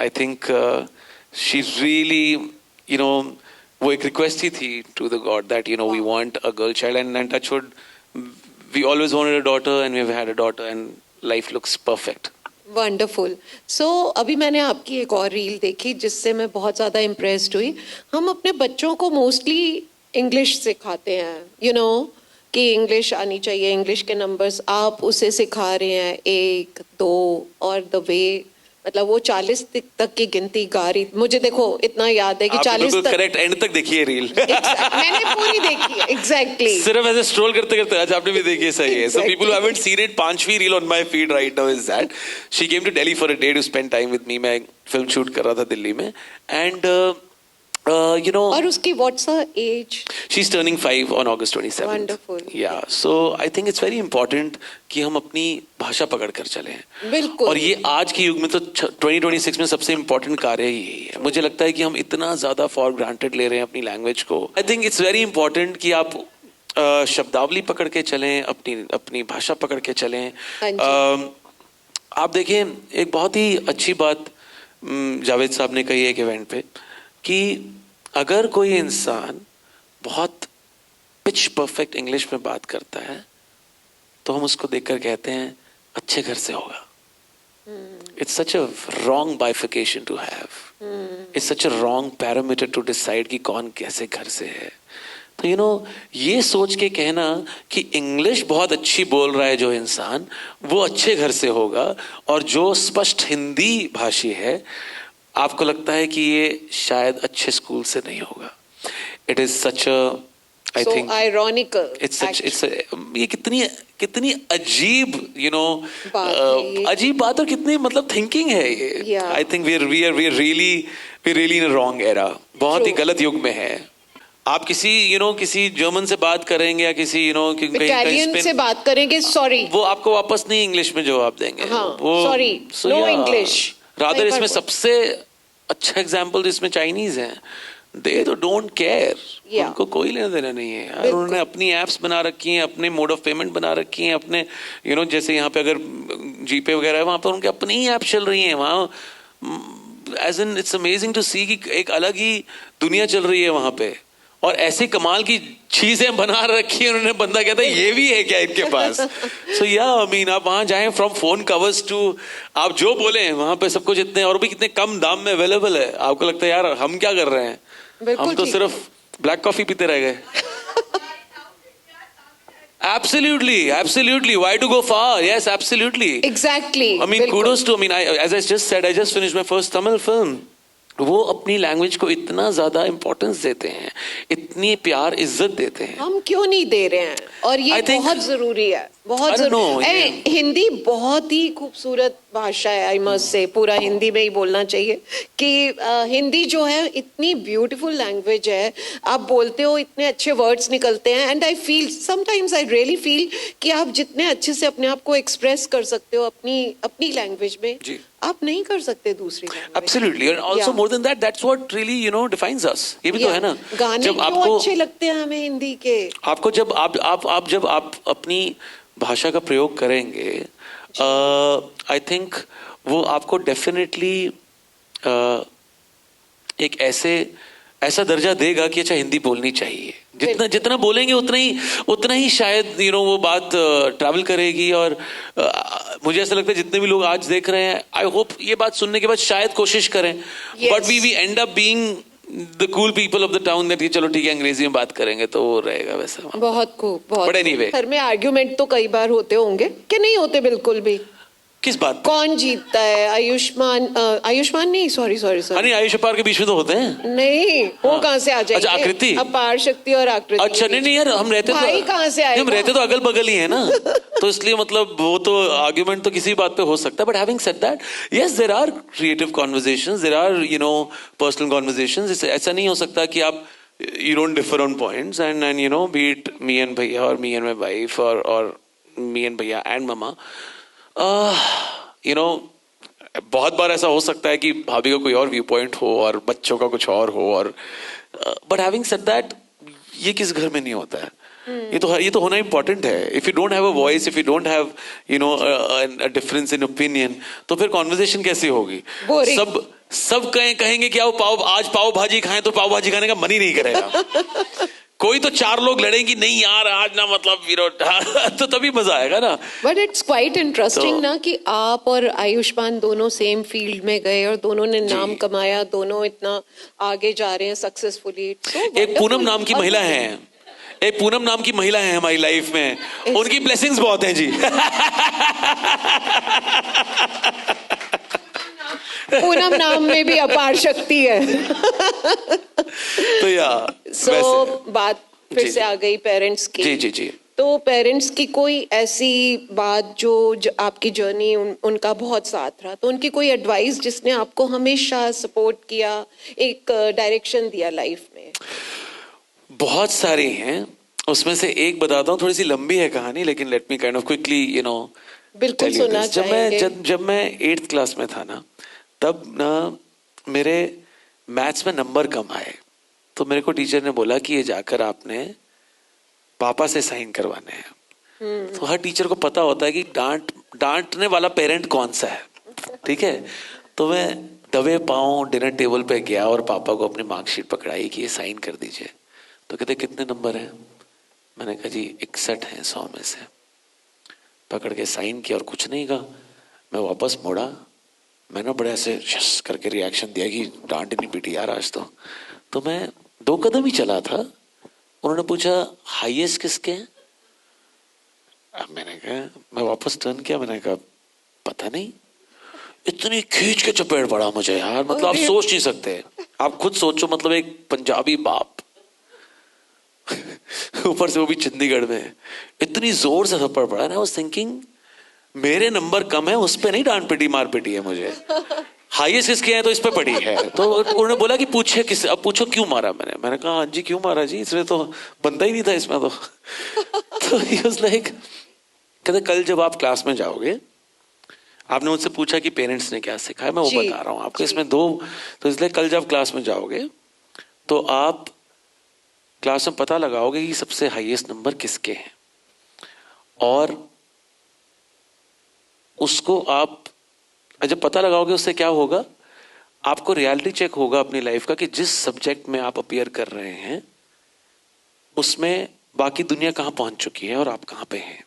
Speaker 2: I think she really वो एक रिक्वेस्ट ही थी to the God that we want a girl child, and touch wood we always wanted a daughter and we've had a daughter and life looks perfect.
Speaker 1: Wonderful. So अभी मैंने आपकी एक और reel देखी जिससे मैं बहुत ज़्यादा इम्प्रेस्ड हुई. हम अपने बच्चों को मोस्टली इंग्लिश सिखाते हैं कि इंग्लिश आनी चाहिए, इंग्लिश के नंबर्स आप उसे सिखा रहे हैं 1 2 और द वे मतलब वो 40 तक की गिनती गा रही. मुझे देखो इतना याद है कि 40 तक
Speaker 2: करेक्ट एंड तक देखिए रील.
Speaker 1: मैंने पूरी देखी है. एग्जैक्टली.
Speaker 2: सिर्फ ऐसे स्क्रॉल करते करते आज आपने भी देखी है. सही है. So people who haven't seen it, पांचवी reel on my feed right now is that she came to Delhi for a day to spend time with me. मैं फिल्म शूट कर रहा था दिल्ली में एंड
Speaker 1: और उसकी what's her age?
Speaker 2: She's turning 5 on August 27th.
Speaker 1: Wonderful.
Speaker 2: Yeah, so I think it's very important कि हम अपनी भाषा पकड़ कर चलें.
Speaker 1: बिल्कुल.
Speaker 2: और ये आज के युग में तो 2026 में सबसे इम्पोर्टेंट कार्य यही है. मुझे लगता है कि हम इतना ज्यादा फॉर ग्रांटेड ले रहे हैं अपनी लैंग्वेज को. I think it's very important कि आप शब्दावली पकड़ के चलें, अपनी भाषा पकड़ के चलें. आप देखें एक बहुत ही अच्छी बात जावेद साहब ने कही एक इवेंट पे कि अगर कोई इंसान बहुत पिच परफेक्ट इंग्लिश में बात करता है तो हम उसको देखकर कहते हैं अच्छे घर से होगा. It's such a wrong bifurcation to have. It's such a wrong parameter to decide कि कौन कैसे घर से है. तो ये सोच के कहना कि इंग्लिश बहुत अच्छी बोल रहा है जो इंसान वो अच्छे घर से होगा और जो स्पष्ट हिंदी भाषी है आपको लगता है कि ये शायद अच्छे स्कूल से नहीं होगा. It is such I think
Speaker 1: ironical.
Speaker 2: ये कितनी अजीब अजीब बात और कितनी मतलब थिंकिंग है ये. I think we are really in wrong era. बहुत ही गलत युग में है. आप किसी जर्मन से बात करेंगे या किसी
Speaker 1: इटालियन से बात करेंगे, सॉरी
Speaker 2: वो आपको वापस नहीं इंग्लिश में जवाब देंगे.
Speaker 1: Sorry no English.
Speaker 2: रादर इसमें सबसे अच्छा एग्जाम्पल इसमें चाइनीज है. दे तो डोंट केयर,
Speaker 1: Yeah.
Speaker 2: उनको कोई लेना देना नहीं है यार।
Speaker 1: बिल्कुल।
Speaker 2: उन्होंने अपनी एप्स बना रखी हैं, अपने मोड ऑफ पेमेंट बना रखी हैं, अपने जैसे यहाँ पे अगर जीपे वगैरह है वहाँ पर उनके अपनी ही ऐप चल रही हैं वहाँ। As in it's amazing to see कि एक अलग ही दुनिया चल रही है वहाँ पे, और ऐसी कमाल की चीजें बना रखी है उन्होंने। बंदा कहता है ये भी है क्या इनके पास? सो या आई मीन आप वहां जाएं, फ्रॉम फोन कवर्स टू आप जो बोले वहां पे सब कुछ इतने और भी कितने कम दाम में अवेलेबल है। आपको लगता है यार हम क्या कर रहे हैं?
Speaker 1: बिल्कुल
Speaker 2: हम तो
Speaker 1: ठीक।
Speaker 2: सिर्फ ब्लैक कॉफी पीते रह गए। Absolutely, absolutely. Why to go far? Yes, absolutely.
Speaker 1: Exactly.
Speaker 2: I mean,
Speaker 1: बिल्कुल।
Speaker 2: kudos to. I mean, as I just said, I just finished my first Tamil film. वो अपनी लैंग्वेज को इतना ज्यादा इंपॉर्टेंस देते हैं, इतनी प्यार इज्जत देते हैं।
Speaker 1: हम क्यों नहीं दे रहे हैं? और ये
Speaker 2: I think-
Speaker 1: बहुत जरूरी है, बहुत
Speaker 2: I don't know,
Speaker 1: जरूरी। हिंदी बहुत ही खूबसूरत भाषा है, आई मस्ट से, पूरा हिंदी में ही बोलना चाहिए कि हिंदी जो है इतनी ब्यूटीफुल लैंग्वेज है। आप बोलते हो इतने अच्छे वर्ड्स निकलते हैं, and I feel sometimes, I really feel कि आप जितने अच्छे से अपने आप को एक्सप्रेस कर सकते हो अपनी लैंग्वेज में,
Speaker 2: जी।
Speaker 1: आप नहीं कर सकते दूसरी language.
Speaker 2: Absolutely, and also
Speaker 1: Yeah.
Speaker 2: more than that, that's what really defines us. ये भी तो है ना।
Speaker 1: गाने
Speaker 2: जब
Speaker 1: क्यों
Speaker 2: आपको
Speaker 1: अच्छे लगते हैं हमें हिंदी के?
Speaker 2: आपको जब आप अपनी भाषा का प्रयोग करेंगे, आई थिंक वो आपको डेफिनेटली एक ऐसा दर्जा देगा कि अच्छा हिंदी बोलनी चाहिए। जितना बोलेंगे उतना ही शायद वो बात ट्रैवल करेगी। और मुझे ऐसा लगता है जितने भी लोग आज देख रहे हैं, आई होप ये बात सुनने के बाद शायद कोशिश करें,
Speaker 1: Yes.
Speaker 2: But we end up being the cool people of the town that चलो ठीक है अंग्रेजी में बात करेंगे तो वो रहेगा वैसा।
Speaker 1: बहुत खूब, बहुत
Speaker 2: But
Speaker 1: खूब।
Speaker 2: anyway.
Speaker 1: घर में आर्ग्यूमेंट तो कई बार होते होंगे कि नहीं होते? बिल्कुल भी।
Speaker 2: किस बात पे?
Speaker 1: कौन जीतता है? आयुष्मान नहीं, सॉरी
Speaker 2: नहीं, आयुष अपार के बीच में तो होते हैं।
Speaker 1: नहीं, वो
Speaker 2: हाँ।
Speaker 1: कहाँ से आ जाएंगे?
Speaker 2: अच्छा, आकृति?
Speaker 1: अपार शक्ति और आकृति।
Speaker 2: अच्छा नहीं यार, हम रहते
Speaker 1: भाई
Speaker 2: तो
Speaker 1: कहाँ से आएगा?
Speaker 2: हम रहते तो अगल बगल ही है ना। तो इसलिए मतलब वो तो आर्ग्यूमेंट तो किसी बात पे हो सकता है। But having said that, yes there are creative conversations, there are personal conversations. ऐसा नहीं हो सकता कि आप you don't differ on points and be it me and भैया और me and my wife or me and भैया and mama, बहुत बार ऐसा हो सकता है कि भाभी का कोई और व्यू पॉइंट हो और बच्चों का कुछ और हो। और बट हैविंग सेड दैट, ये किस घर में नहीं होता है? ये तो होना इंपॉर्टेंट है। If you don't have a voice, if you don't have a difference in opinion, तो फिर कॉन्वर्सेशन कैसे होगी?
Speaker 1: Boring.
Speaker 2: सब कहेंगे कि आज पाव भाजी खाएं, तो पाव भाजी खाने का मन ही नहीं करेगा। कोई तो चार लोग लड़ेंगे नहीं यार आज ना, मतलब तो तभी मजा आएगा ना।
Speaker 1: बट इट्स क्वाइट इंटरेस्टिंग
Speaker 2: तो-
Speaker 1: ना कि आप और आयुष्मान दोनों सेम फील्ड में गए और दोनों ने नाम कमाया, दोनों इतना आगे जा रहे हैं सक्सेसफुली।
Speaker 2: एक पूनम नाम की महिला है हमारी लाइफ में, उनकी ब्लेसिंग्स बहुत हैं जी।
Speaker 1: पूनम नाम में भी अपार शक्ति है।
Speaker 2: तो या
Speaker 1: बात फिर
Speaker 2: जी,
Speaker 1: से आ गई पेरेंट्स की।
Speaker 2: जी।
Speaker 1: तो पेरेंट्स की कोई ऐसी बात जो आपकी जर्नी उनका बहुत साथ रहा, तो उनकी कोई एडवाइस जिसने आपको हमेशा सपोर्ट किया, एक डायरेक्शन दिया लाइफ में?
Speaker 2: बहुत सारे हैं, उसमें से एक बताता हूँ। थोड़ी सी लंबी है कहानी, लेकिन let me kind of quickly
Speaker 1: बिल्कुल सुनना चाहेंगे।
Speaker 2: जब मैं 8th क्लास में था ना, तब ना मेरे मैथ्स में नंबर कम आए। तो मेरे को टीचर ने बोला कि ये जाकर आपने पापा से साइन करवाने हैं। तो हर टीचर को पता होता है कि डांटने वाला पेरेंट कौन सा है, ठीक है। तो मैं दबे पाँव डिनर टेबल पे गया और पापा को अपनी मार्कशीट पकड़ाई कि ये साइन कर दीजिए। तो कहते कितने नंबर हैं? मैंने कहा जी 61 हैं 100 में से। पकड़ के साइन किया और कुछ नहीं कहा। मैं वापस मुड़ा, मैंने बड़े ऐसे शस करके रिएक्शन दिया कि डांट नहीं पीटी यार आज तो मैं 2 कदम ही चला था। उन्होंने पूछा हाईएस्ट किसके हैं? अब मैंने कहा, मैं वापस टर्न किया, मैंने कहा पता नहीं। इतनी खींच के चपेट पड़ा मुझे यार, मतलब आप सोच नहीं सकते। आप खुद सोचो, मतलब एक पंजाबी बाप ऊपर से वो भी चंडीगढ़ में, इतनी जोर से थप्पड़ पड़ा ना। आई वाज थिंकिंग मेरे नंबर कम है, उस पे नहीं डांट पिटी मार पिटी है मुझे, हाईएस्ट किसके हैं तो इस पे पड़ी है। तो उन्होंने बोला कि पूछे किस, अब पूछो क्यों मारा मैंने कहा हाँ जी क्यों मारा जी, इसमें तो बनता ही नहीं था इसमें तो ही वाज लाइक, कहते कल जब आप क्लास में जाओगे, आपने मुझसे पूछा कि पेरेंट्स ने क्या सिखाया, मैं वो बता रहा हूँ आपको। इसमें 2 तो इसलिए कल जब क्लास में जाओगे तो आप क्लास में पता लगाओगे कि सबसे हाईएस्ट नंबर किसके हैं, और उसको आप जब पता लगाओगे उससे क्या होगा, आपको रियलिटी चेक होगा अपनी लाइफ का कि जिस सब्जेक्ट में आप अपीयर कर रहे हैं उसमें बाकी दुनिया कहाँ पहुंच चुकी है और आप कहाँ पे हैं।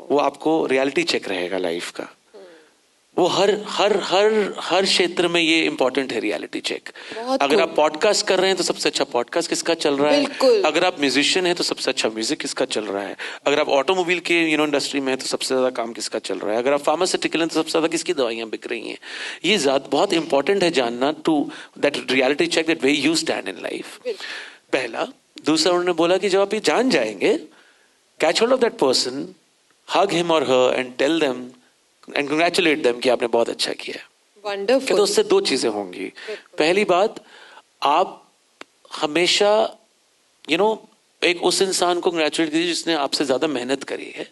Speaker 2: वो आपको रियलिटी चेक रहेगा लाइफ का। वो हर हर हर हर क्षेत्र में ये इंपॉर्टेंट है, रियलिटी चेक। अगर आप पॉडकास्ट कर रहे हैं तो सबसे अच्छा पॉडकास्ट किसका चल रहा है, अगर आप म्यूजिशियन हैं तो सबसे अच्छा म्यूजिक किसका चल रहा है, अगर आप ऑटोमोबाइल के इंडस्ट्री में है तो सबसे ज्यादा काम किसका चल रहा है, अगर आप फार्मास्यूटिकल हैं तो सबसे ज्यादा किसकी दवाइयां बिक रही हैं। ये बहुत इंपॉर्टेंट है जानना, to that reality check that way you stand in life. पहला। दूसरा, उन्होंने बोला कि जब आप ये जान जाएंगे, catch hold of that person, hug him और her and tell them and congratulate them कि आपने बहुत अच्छा किया।
Speaker 1: वंडरफुल।
Speaker 2: तो उससे दो चीजें होंगी। पहली बात, आप हमेशा एक उस इंसान को कंग्रेचुलेट कीजिए जिसने आपसे ज्यादा मेहनत करी है।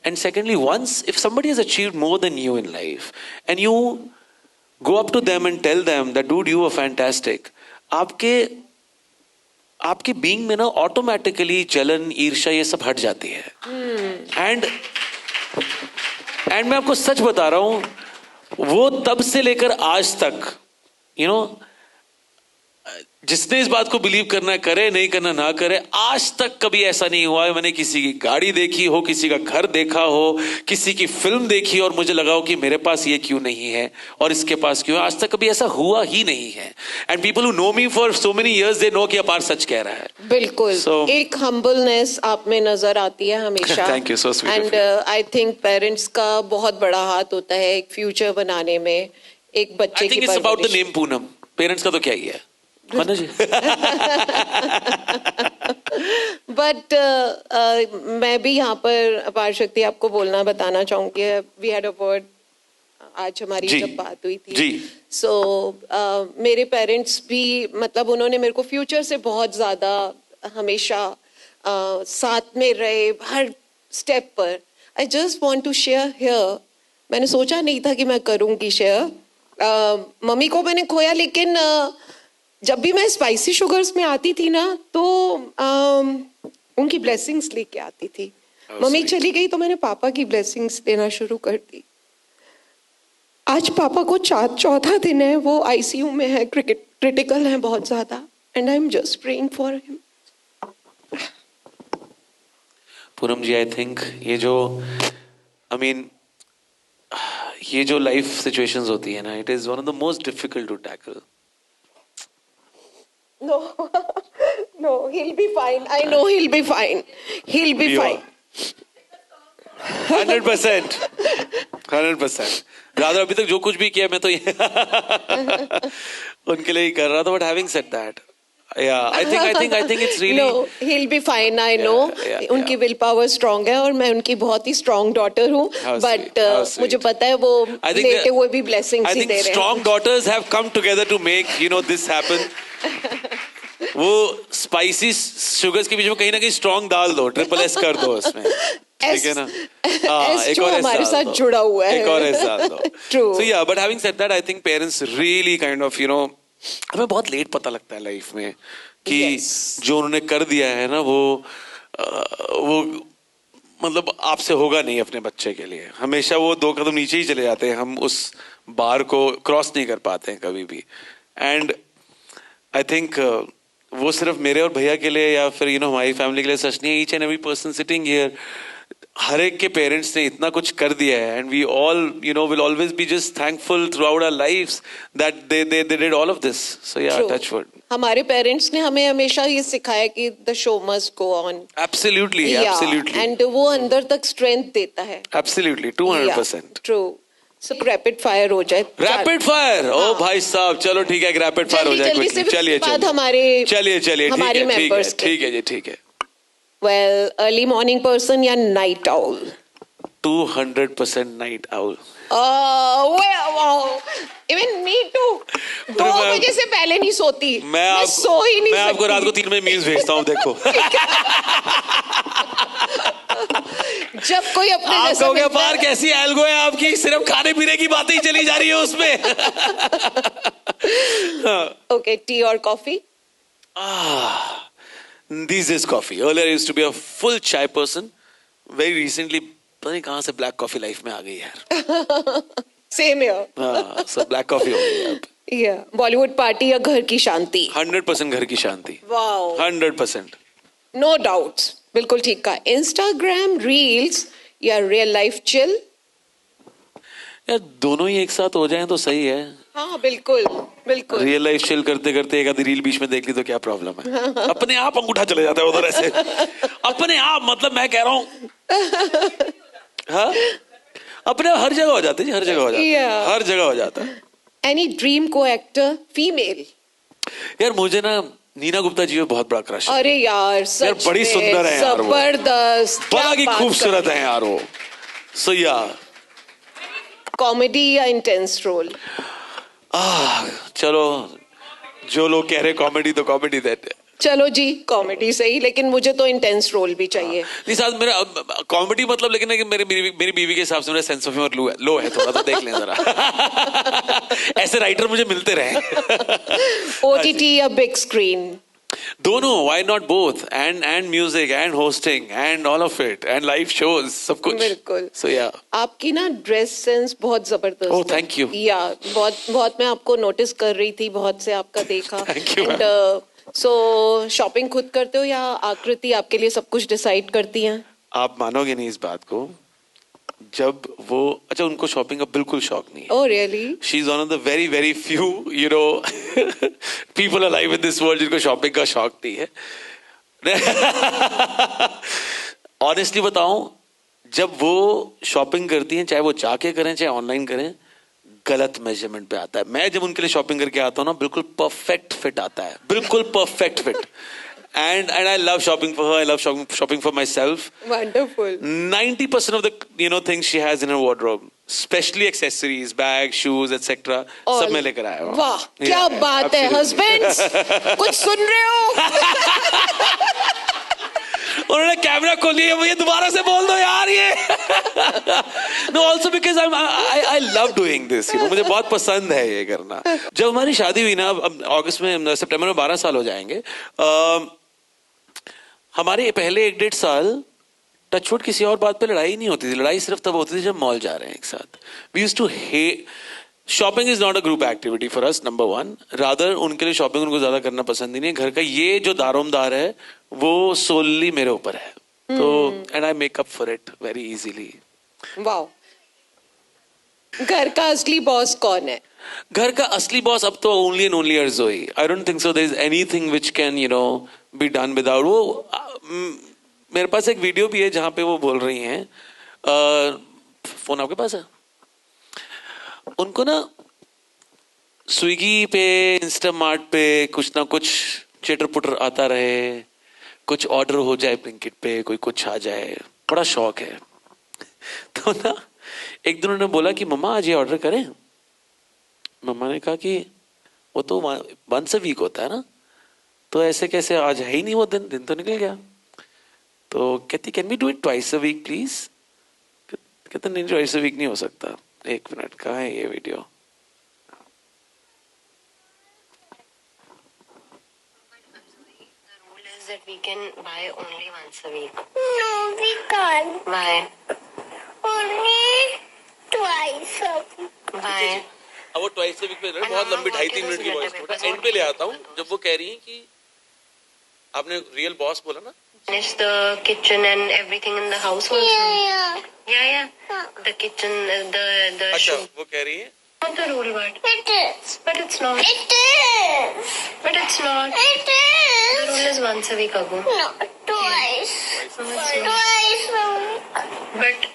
Speaker 2: And secondly, once if somebody has achieved more than you in life and you go up to them and tell them that dude you are fantastic, आपके बीइंग में ना ऑटोमेटिकली जलन, ईर्ष्या, ये सब हट जाती है। एंड मैं आपको सच बता रहा हूं, वो तब से लेकर आज तक जिसने इस बात को बिलीव करना करे, नहीं करना ना करे, आज तक कभी ऐसा नहीं हुआ है मैंने किसी की गाड़ी देखी हो, किसी का घर देखा हो, किसी की फिल्म देखी और मुझे लगा हो कि मेरे पास ये क्यों नहीं है और इसके पास क्यों है। आज तक कभी ऐसा हुआ ही नहीं है। And people who know me for so many years, they know कि अपार सच कह रहा है।
Speaker 1: बिल्कुल। एक हम्बलनेस आप में नजर आती है हमेशा।
Speaker 2: Thank you, so sweet.
Speaker 1: And I think parents का बहुत बड़ा हाथ होता है एक फ्यूचर बनाने में, एक बच्चे की।
Speaker 2: I think it's about the name Poonam. Parents का तो क्या ही है, माना जी।
Speaker 1: बट मैं भी यहाँ पर अपार शक्ति आपको बताना चाहूंगी, वी हैड अ वर्ड आज हमारी जब बात हुई थी। सो मेरे पेरेंट्स भी, मतलब उन्होंने मेरे को फ्यूचर से बहुत ज्यादा हमेशा साथ में रहे हर स्टेप पर। I just want to share here, मैंने सोचा नहीं था कि मैं करूंगी शेयर। मम्मी को मैंने खोया, लेकिन जब भी मैं स्पाइसी शुगर्स में आती थी ना तो उनकी ब्लेसिंग्स लेके आती थी। मम्मी चली गई तो मैंने पापा की ब्लेसिंग्स लेना शुरू कर दी। आज पापा को 14 दिन है, वो आईसीयू में है, क्रिटिकल है बहुत ज्यादा, and I am just praying for him.
Speaker 2: Poonam ji, I think ये जो ये जो लाइफ सिचुएशंस होती है ना, it is one of the most difficult to tackle.
Speaker 1: No, no, he'll be fine. I know he'll be fine. He'll be fine.
Speaker 2: 100%. 100%. Radha अभी तक जो कुछ भी किया मैं तो ये उनके लिए ही कर रहा था, but having said that, yeah, I think it's really.
Speaker 1: No, he'll be fine. I know. उनकी विल पावर स्ट्रांग है और मैं उनकी बहुत ही स्ट्रांग डॉटर हूँ, बट मुझे पता है वो लेते हुए भी ब्लेसिंग्स ही दे रहे हैं।
Speaker 2: Strong daughters have come together to make this happen. वो स्पाइसी शुगर्स के बीच में कहीं ना कहीं स्ट्रॉन्ग डाल दो, SSS कर दो उसमें, ठीक है ना।
Speaker 1: एक और हमारे साथ जुड़ा हुआ है,
Speaker 2: एक और एस डाल दो।
Speaker 1: True.
Speaker 2: So yeah, but having said that, I think parents really kind of हमें बहुत लेट पता लगता है लाइफ में कि जो उन्होंने कर दिया है ना वो मतलब आपसे होगा नहीं अपने बच्चे के लिए। हमेशा वो 2 कदम नीचे ही चले जाते हैं, हम उस बार को क्रॉस नहीं कर पाते हैं कभी भी। एंड आई थिंक वो सिर्फ मेरे और भैया के लिए या फिर हमारी फैमिली के लिए सच नहीं है। Each and every person sitting here, हर एक के पेरेंट्स ने इतना कुछ कर दिया है, and we all will always be just thankful throughout our lives that they did all of this. So yeah, touch would.
Speaker 1: हमारे पेरेंट्स ने हमें हमेशा ये सिखाया कि the show must go on.
Speaker 2: Absolutely, absolutely.
Speaker 1: And वो अंदर तक स्ट्रेंथ देता है।
Speaker 2: एब्सोल्युटली, 200%।
Speaker 1: ट्रू। सो रैपिड फायर हो जाए।
Speaker 2: रैपिड फायर, ओ भाई साहब, चलो ठीक है, रैपिड फायर हो जाए। चलिए चलिए,
Speaker 1: हमारी मेंबर्स,
Speaker 2: ठीक है जी, ठीक है।
Speaker 1: वेल, अर्ली मॉर्निंग पर्सन या night owl?
Speaker 2: 200% night owl.
Speaker 1: Even me too. 2 बजे से पहले नहीं सोती, मैं सो ही नहीं सकती।
Speaker 2: मैं आपको रात को 3 बजे मीम्स भेजता हूँ, देखो।
Speaker 1: जब कोई अपने
Speaker 2: आप कहोगे पार कैसी एल्गो है आपकी, सिर्फ खाने पीने की बातें ही चली जा रही है उसमें।
Speaker 1: ओके, टी और coffee?
Speaker 2: These days coffee. Earlier I used to be a full chai person. Very recently, पता नहीं कहाँ से black coffee life में आ गई यार.
Speaker 1: Same here.
Speaker 2: हाँ, so black coffee हो गई अब.
Speaker 1: या बॉलीवुड पार्टी या घर की शांति.
Speaker 2: 100% घर की शांति.
Speaker 1: वाओ.
Speaker 2: 100%.
Speaker 1: No doubts. बिल्कुल ठीक कहा. इंस्टाग्राम रील्स या रियल लाइफ चिल.
Speaker 2: यार दोनों ही एक साथ हो जाएं तो सही है.
Speaker 1: हाँ बिल्कुल बिल्कुल.
Speaker 2: रियल लाइफ चिल करते करते एक आधी रील बीच में देख ली तो क्या प्रॉब्लम है. अपने आप अंगूठा चले जाता है उधर ऐसे. अपने आप मतलब मैं कह रहा हूँ. हाँ अपने आप हर जगह हो जाते हैं. हर जगह हो जाता है.
Speaker 1: Yeah.
Speaker 2: हर जगह हो जाता है.
Speaker 1: एनी ड्रीम को एक्टर फीमेल.
Speaker 2: यार मुझे ना नीना गुप्ता जी में बहुत बड़ा क्रश है.
Speaker 1: अरे यार सच
Speaker 2: यार बड़ी
Speaker 1: में
Speaker 2: सुंदर है यार वो.
Speaker 1: जबरदस्त.
Speaker 2: बड़ा की खूबसूरत है यार वो. सो यार
Speaker 1: कॉमेडी या इंटेंस रोल.
Speaker 2: चलो जो लोग कह रहे कॉमेडी तो कॉमेडी देते.
Speaker 1: चलो जी कॉमेडी सही, लेकिन मुझे तो इंटेंस रोल भी चाहिए.
Speaker 2: नहीं साथ मेरा कॉमेडी मतलब लेकिन है कि मेरी बीवी के हिसाब से मेरा सेंस ऑफ ह्यूमर लो है थोड़ा. तो देख लें जरा. ऐसे राइटर मुझे मिलते रहे.
Speaker 1: ओटीटी या बिग स्क्रीन.
Speaker 2: दोनों. Why not both. And music and hosting and all of it and live shows सब कुछ.
Speaker 1: बिल्कुल.
Speaker 2: सो या
Speaker 1: आपकी ना ड्रेस सेंस बहुत जबरदस्त.
Speaker 2: Oh thank you.
Speaker 1: या बहुत मैं आपको नोटिस कर रही थी, बहुत से आपका देखा.
Speaker 2: Thank you,
Speaker 1: सो शॉपिंग खुद करते हो या आकृति आपके लिए सब कुछ डिसाइड करती हैं?
Speaker 2: आप मानोगे नहीं इस बात को. जब वो अच्छा उनको शॉपिंग का बिल्कुल शौक नहीं है.
Speaker 1: Oh really?
Speaker 2: She is one of the very few you know people alive in this world जिनको शॉपिंग का शौक नहीं है. ऑनेस्टली बताऊं, जब वो शॉपिंग करती हैं चाहे वो जाके करें चाहे ऑनलाइन करें, गलत मेजरमेंट पे आता है. मैं जब उनके लिए शॉपिंग करके आता हूँ ना बिल्कुल परफेक्ट फिट आता है. बिल्कुल perfect fit. And I love shopping for her. I love shopping for myself.
Speaker 1: Wonderful.
Speaker 2: 90% of the things she has in her wardrobe, especially accessories, bags, shoes, etc. सब मैं लेकर आया हूँ.
Speaker 1: वाह क्या बात है. हस्बैंड्स कुछ सुन रहे हो?
Speaker 2: उन्होंने कैमरा खोल लिया. मुझे दोबारा से बोल दो यार ये. No, also because I love doing this. मुझे बहुत पसंद है ये करना. जब हमारी शादी हुई ना, अब अगस्त में सितंबर में 12 साल हो जाएंगे. हमारे पहले 1-1.5 साल टचवुड किसी और बात पे लड़ाई नहीं होती थी. लड़ाई सिर्फ तब होती थी जब मॉल जा रहे हैं एक साथ. We used to hate. Shopping is not a group activity for us, number 1. Rather उनके लिए शॉपिंग उनको ज्यादा करना पसंद ही नहीं है. घर का ये जो दारोमदार है वो सोलली मेरे ऊपर है. तो and I make up for it very easily.
Speaker 1: वाह. घर का असली बॉस कौन है?
Speaker 2: घर का असली बॉस अब तो only and only Arzoie. I don't think so there is anything which can be done without वो. मेरे पास एक वीडियो भी है जहां पे वो बोल रही हैं. फोन आपके पास है? उनको ना स्विगी पे इंस्टामार्ट पे कुछ ना कुछ चिटर पुटर आता रहे, कुछ ऑर्डर हो जाए ब्लिंकिट पे, कोई कुछ आ जाए, बड़ा शौक है. तो ना एक दिन उन्होंने बोला कि मम्मा आज ये ऑर्डर करें. मम्मा ने कहा कि वो तो वंस अ वीक होता है ना, तो ऐसे कैसे आज है ही नहीं वो दिन तो निकल गया. तो कहती can we do it twice a week please. कहते नहीं ट्वाइस अ वीक नहीं हो सकता. 1 मिनट का है ये video.
Speaker 5: That we can buy only once a week.
Speaker 6: No, we can't.
Speaker 5: Why?
Speaker 6: Only twice a week.
Speaker 5: Why?
Speaker 2: अब वो ट्वाइस अ वीक में बहुत लंबी 2.5-3 मिनट की वॉइस नोट है. एंड पे ले आता हूँ जब वो कह रही हैं कि आपने रियल बॉस बोला ना.
Speaker 5: Manage the kitchen and everything in the house also.
Speaker 6: Yeah.
Speaker 5: Yeah. The kitchen, the
Speaker 2: अच्छा
Speaker 5: shoe.
Speaker 2: वो कह रही है
Speaker 5: Not the rule, but
Speaker 6: It is.
Speaker 5: but it's not.
Speaker 6: It is.
Speaker 5: But it's not.
Speaker 6: It
Speaker 5: The
Speaker 6: is.
Speaker 5: rule is once a week ago.
Speaker 6: No, twice.
Speaker 5: No, it's not.
Speaker 6: Twice a week.
Speaker 5: But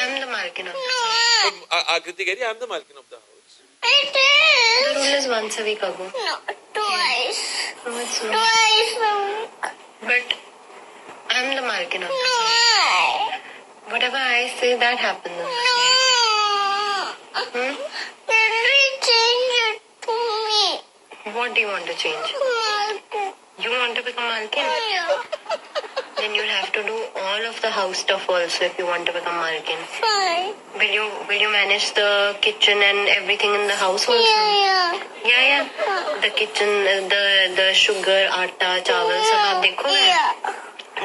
Speaker 5: I'm the malkin of the house.
Speaker 6: No,
Speaker 2: तो आकृति कह रही है I am the मालकिन of the house.
Speaker 6: it
Speaker 5: The
Speaker 6: is.
Speaker 5: rule is once a week ago.
Speaker 6: No, twice.
Speaker 5: No, it's not.
Speaker 6: Twice a week.
Speaker 5: But I'm the malkin of the house.
Speaker 6: No.
Speaker 5: Whatever I say, that happens.
Speaker 6: No.
Speaker 5: Hmm?
Speaker 6: Then we change it to me.
Speaker 5: What do you want to change?
Speaker 6: Malcolm.
Speaker 5: You want to become malkin?
Speaker 6: Yeah.
Speaker 5: Then you'll have to do all of the house stuff also if you want to become malkin.
Speaker 6: Fine.
Speaker 5: Will you manage the kitchen and everything in the house also?
Speaker 6: Yeah.
Speaker 5: Yeah. The kitchen, the sugar, आटा, चावल सब आप देखोगे?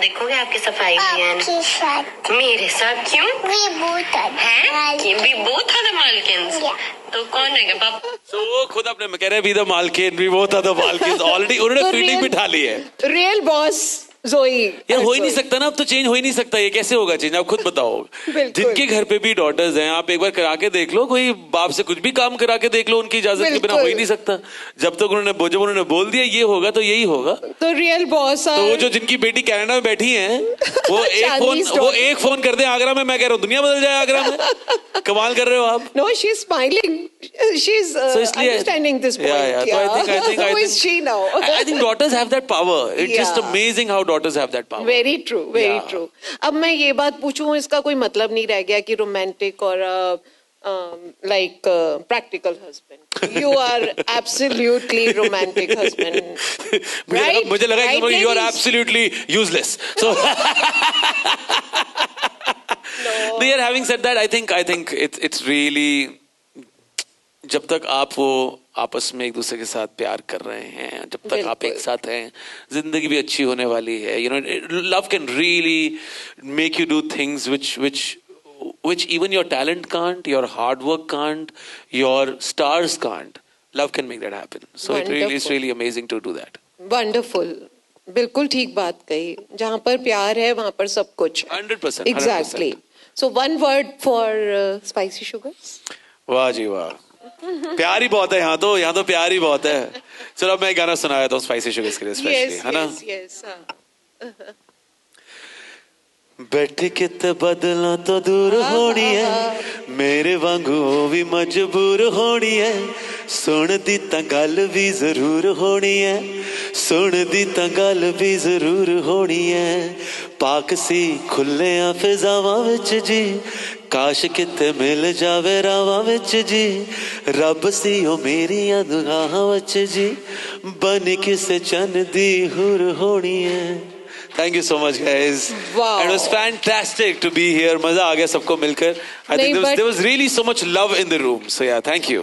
Speaker 5: देखोगे आपकी सफाई भी है?
Speaker 6: आपके साथ
Speaker 5: मेरे साथ क्यों
Speaker 6: भी बहुत
Speaker 5: है? कि भी both are the Malkins.
Speaker 6: Yeah.
Speaker 5: तो कौन रहेगा पापा?
Speaker 2: तो वो खुद अपने में कह रहे भी द मालकिन भी वो था द मालकिन ऑलरेडी उन्होंने
Speaker 1: तो
Speaker 2: फील्डिंग
Speaker 1: real-
Speaker 2: बिठा ली है।
Speaker 1: रियल बॉस जोई।
Speaker 2: ये हो ही नहीं सकता ना, अब तो चेंज हो ही नहीं सकता। ये कैसे होगा चेंज, आप खुद बताओ।
Speaker 1: बिल्कुल।
Speaker 2: जिनके घर पे भी डॉटर्स हैं, आप एक बार करा के देख लो, कोई बाप से कुछ भी काम करा के देख लो, उनकी इजाजत के बिना हो ही नहीं सकता। जब तक जब उन्होंने बोल दिया ये होगा तो यही होगा।
Speaker 1: तो रियल बॉस
Speaker 2: तो वो जो जिनकी बेटी कनाडा में बैठी है वो
Speaker 1: Chinese
Speaker 2: एक फोन कर दे आगरा में, मैं कह रहा हूँ दुनिया बदल जाए आगरा में। कमाल कर रहे हो आप।
Speaker 1: No she is smiling, she is understanding this point. Who is she now?
Speaker 2: I think daughters have that power. It's just
Speaker 1: Yeah.
Speaker 2: amazing how daughters have that power.
Speaker 1: Very true, very
Speaker 2: Yeah.
Speaker 1: True. अब मैं ये बात पूछूं, इसका कोई मतलब नहीं रह गया कि रोमांटिक और like practical husband. You are absolutely romantic husband.
Speaker 2: मुझे लगा कि you are absolutely useless. So no, यार, having said that, I think it's really, जब तक आप वो आपस में एक दूसरे के साथ प्यार कर रहे हैं, जब तक आप एक साथ हैं, जिंदगी भी अच्छी होने वाली है। You know, love can really make you do things which even your talent can't, your hard work can't, your stars can't. Love can make that happen. So it's
Speaker 1: Wonderful.
Speaker 2: really amazing to do that.
Speaker 1: Wonderful, बिल्कुल ठीक बात कही। जहाँ पर प्यार है वहाँ पर सब कुछ है।
Speaker 2: 100%.
Speaker 1: Exactly. So one word for spicy sugars.
Speaker 2: वाह जी वाह, प्यार ही बहुत है यहाँ तो प्यार ही बहुत है। चलो अब मैं एक गाना सुनाया था स्पाइसी शुगर्स के लिए स्पेशली, है ना।
Speaker 1: यस।
Speaker 2: बैठ के ते बदला तो दूर होनी है, मेरे वांगू ओ भी मजबूर होनी है। सुन दी तां गल भी जरूर होनी है, सुन दी तां गल भी जरूर होनी है। पाक सी खुले फिजावां विच जी, काश किते मिल जावे रावां विच जी। रब सी ओ मेरियां दुआहां विच जी, बन किसे चन दी हुर होनी है। Thank you so much, guys.
Speaker 1: Wow.
Speaker 2: It was fantastic to be here. मजा आ गया सबको मिलकर. I think there was really so much love in the room. So yeah, thank you.